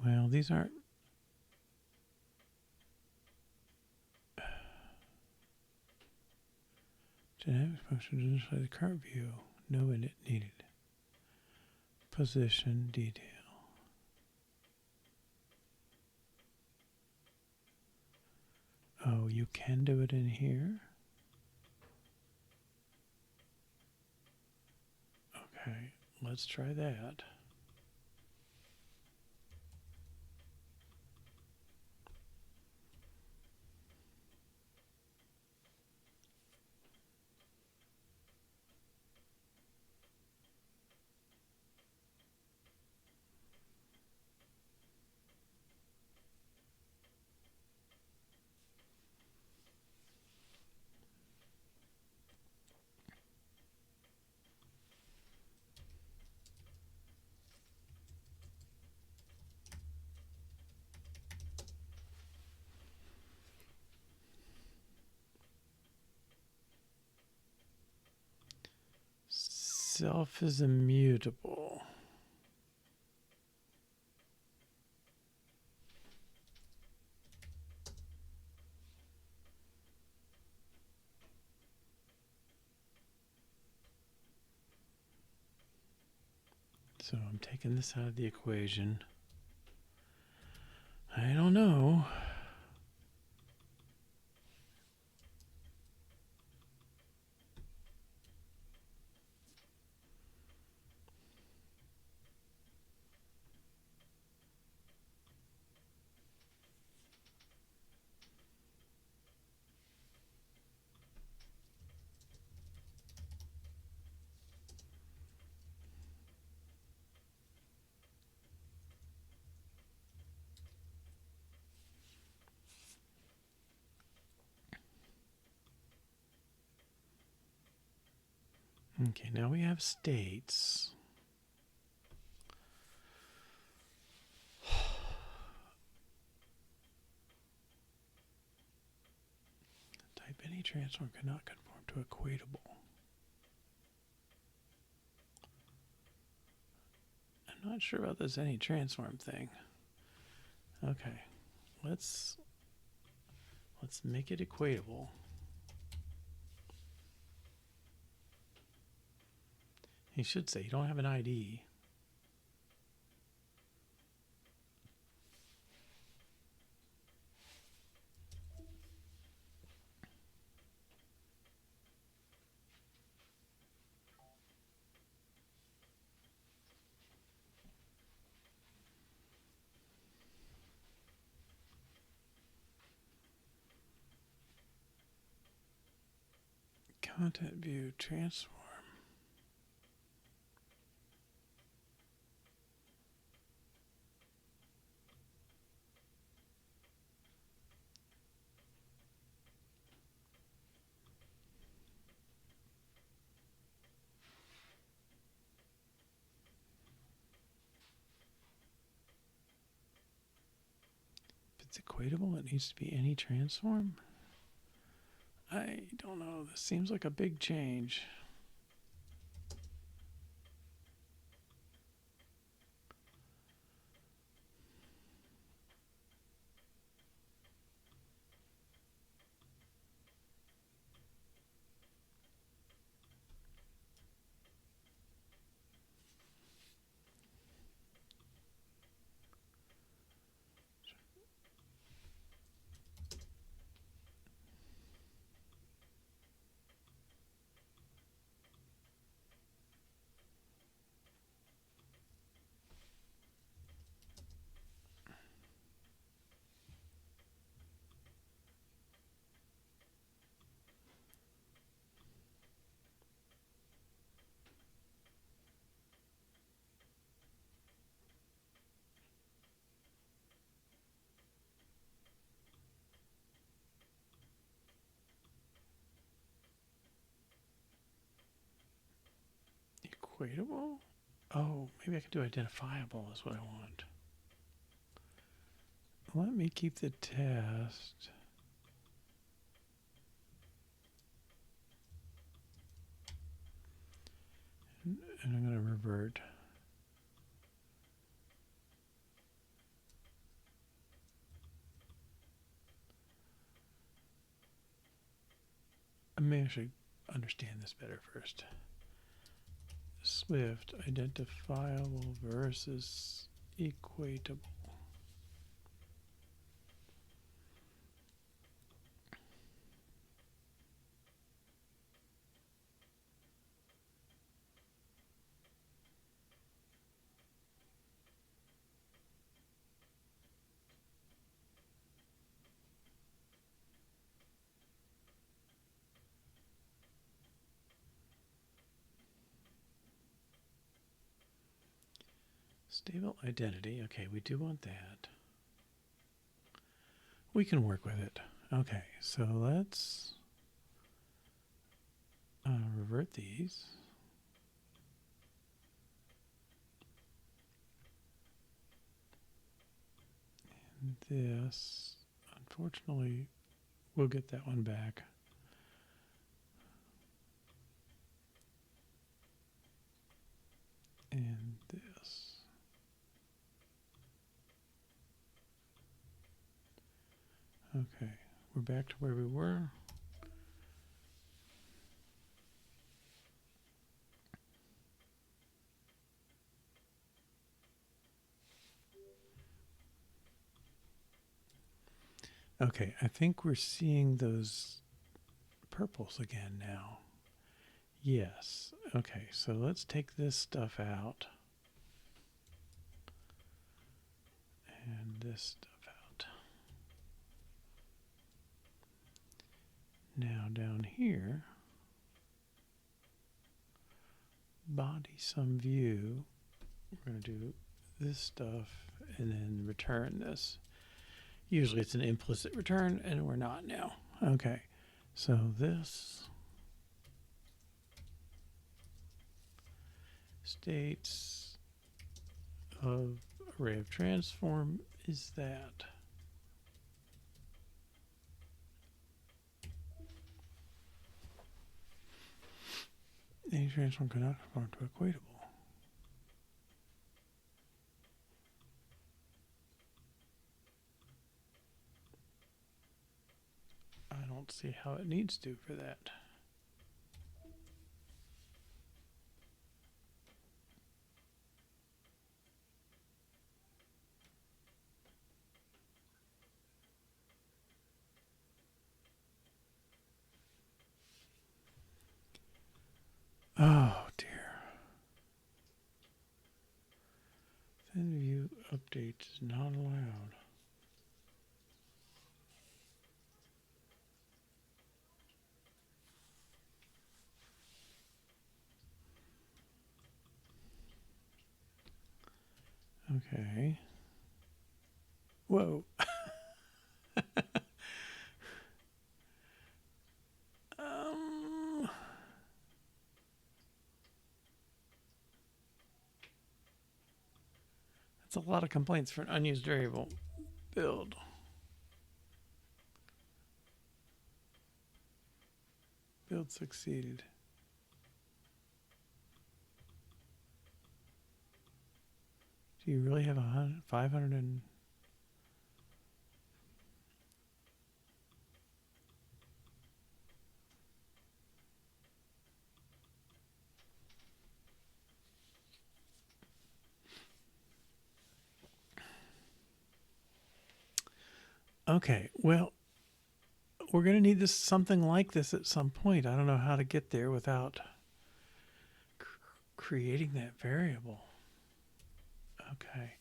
Well, these aren't. Dynamic function to display the current view. No init needed. Position detail. Oh, you can do it in here? Okay, let's try that. itself is immutable. So I'm taking this out of the equation. I don't know. Okay, now we have states. Type any transform cannot conform to equatable. I'm not sure about this any transform thing. Okay, let's make it equatable. He should say you don't have an ID. Content view transform. If it's equatable, it needs to be any transform. I don't know. This seems like a big change. Equatable? Oh, maybe I can do identifiable is what I want. Let me keep the test. And I'm going to revert. Maybe I should understand this better first. Swift, identifiable versus equatable. Stable identity. Okay, we do want that. We can work with it. Okay, so let's revert these. And this, unfortunately, we'll get that one back. Okay, we're back to where we were. Okay, I think we're seeing those purples again now. Yes. Okay, so let's take this stuff out. And this stuff out. Now down here, body sum view, we're going to do this stuff and then return this. Usually it's an implicit return, and we're not now. Okay, so this states of array of transform is that. Any transform cannot conform to equatable. I don't see how it needs to for that. Oh dear. Thin view update is not allowed. Okay. Whoa. That's a lot of complaints for an unused variable. Build. Build succeeded. Do you really have 500 and... Okay, well, we're going to need this something like this at some point. I don't know how to get there without creating that variable. Okay,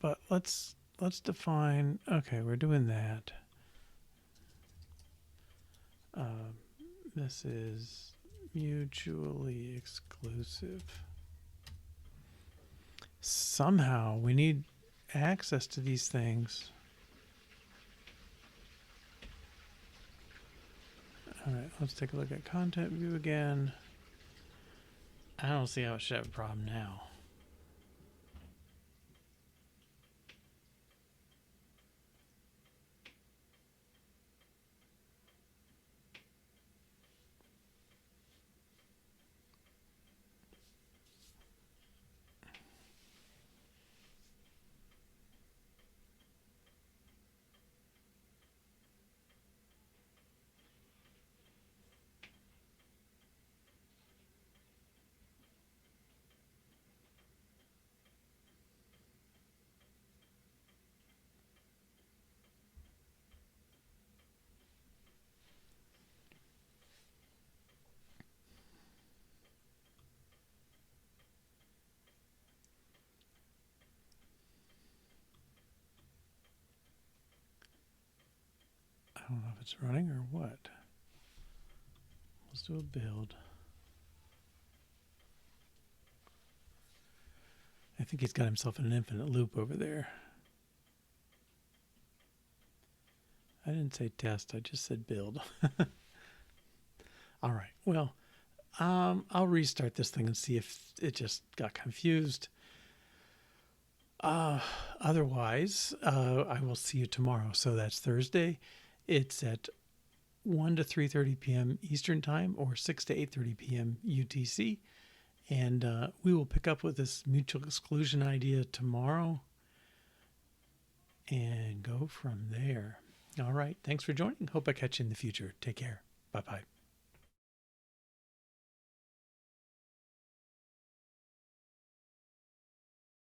but let's define. Okay, we're doing that. This is mutually exclusive. Somehow we need access to these things. All right, let's take a look at content view again. I don't see how it should have a problem now. I don't know if it's running or what. Let's do a build. I think he's got himself in an infinite loop over there. I didn't say test, I just said build. All right, well, I'll restart this thing and see if it just got confused. Otherwise, I will see you tomorrow. So that's Thursday. It's at 1 to 3:30 p.m. Eastern Time or 6 to 8:30 p.m. UTC. And we will pick up with this mutual exclusion idea tomorrow and go from there. All right. Thanks for joining. Hope I catch you in the future. Take care. Bye-bye.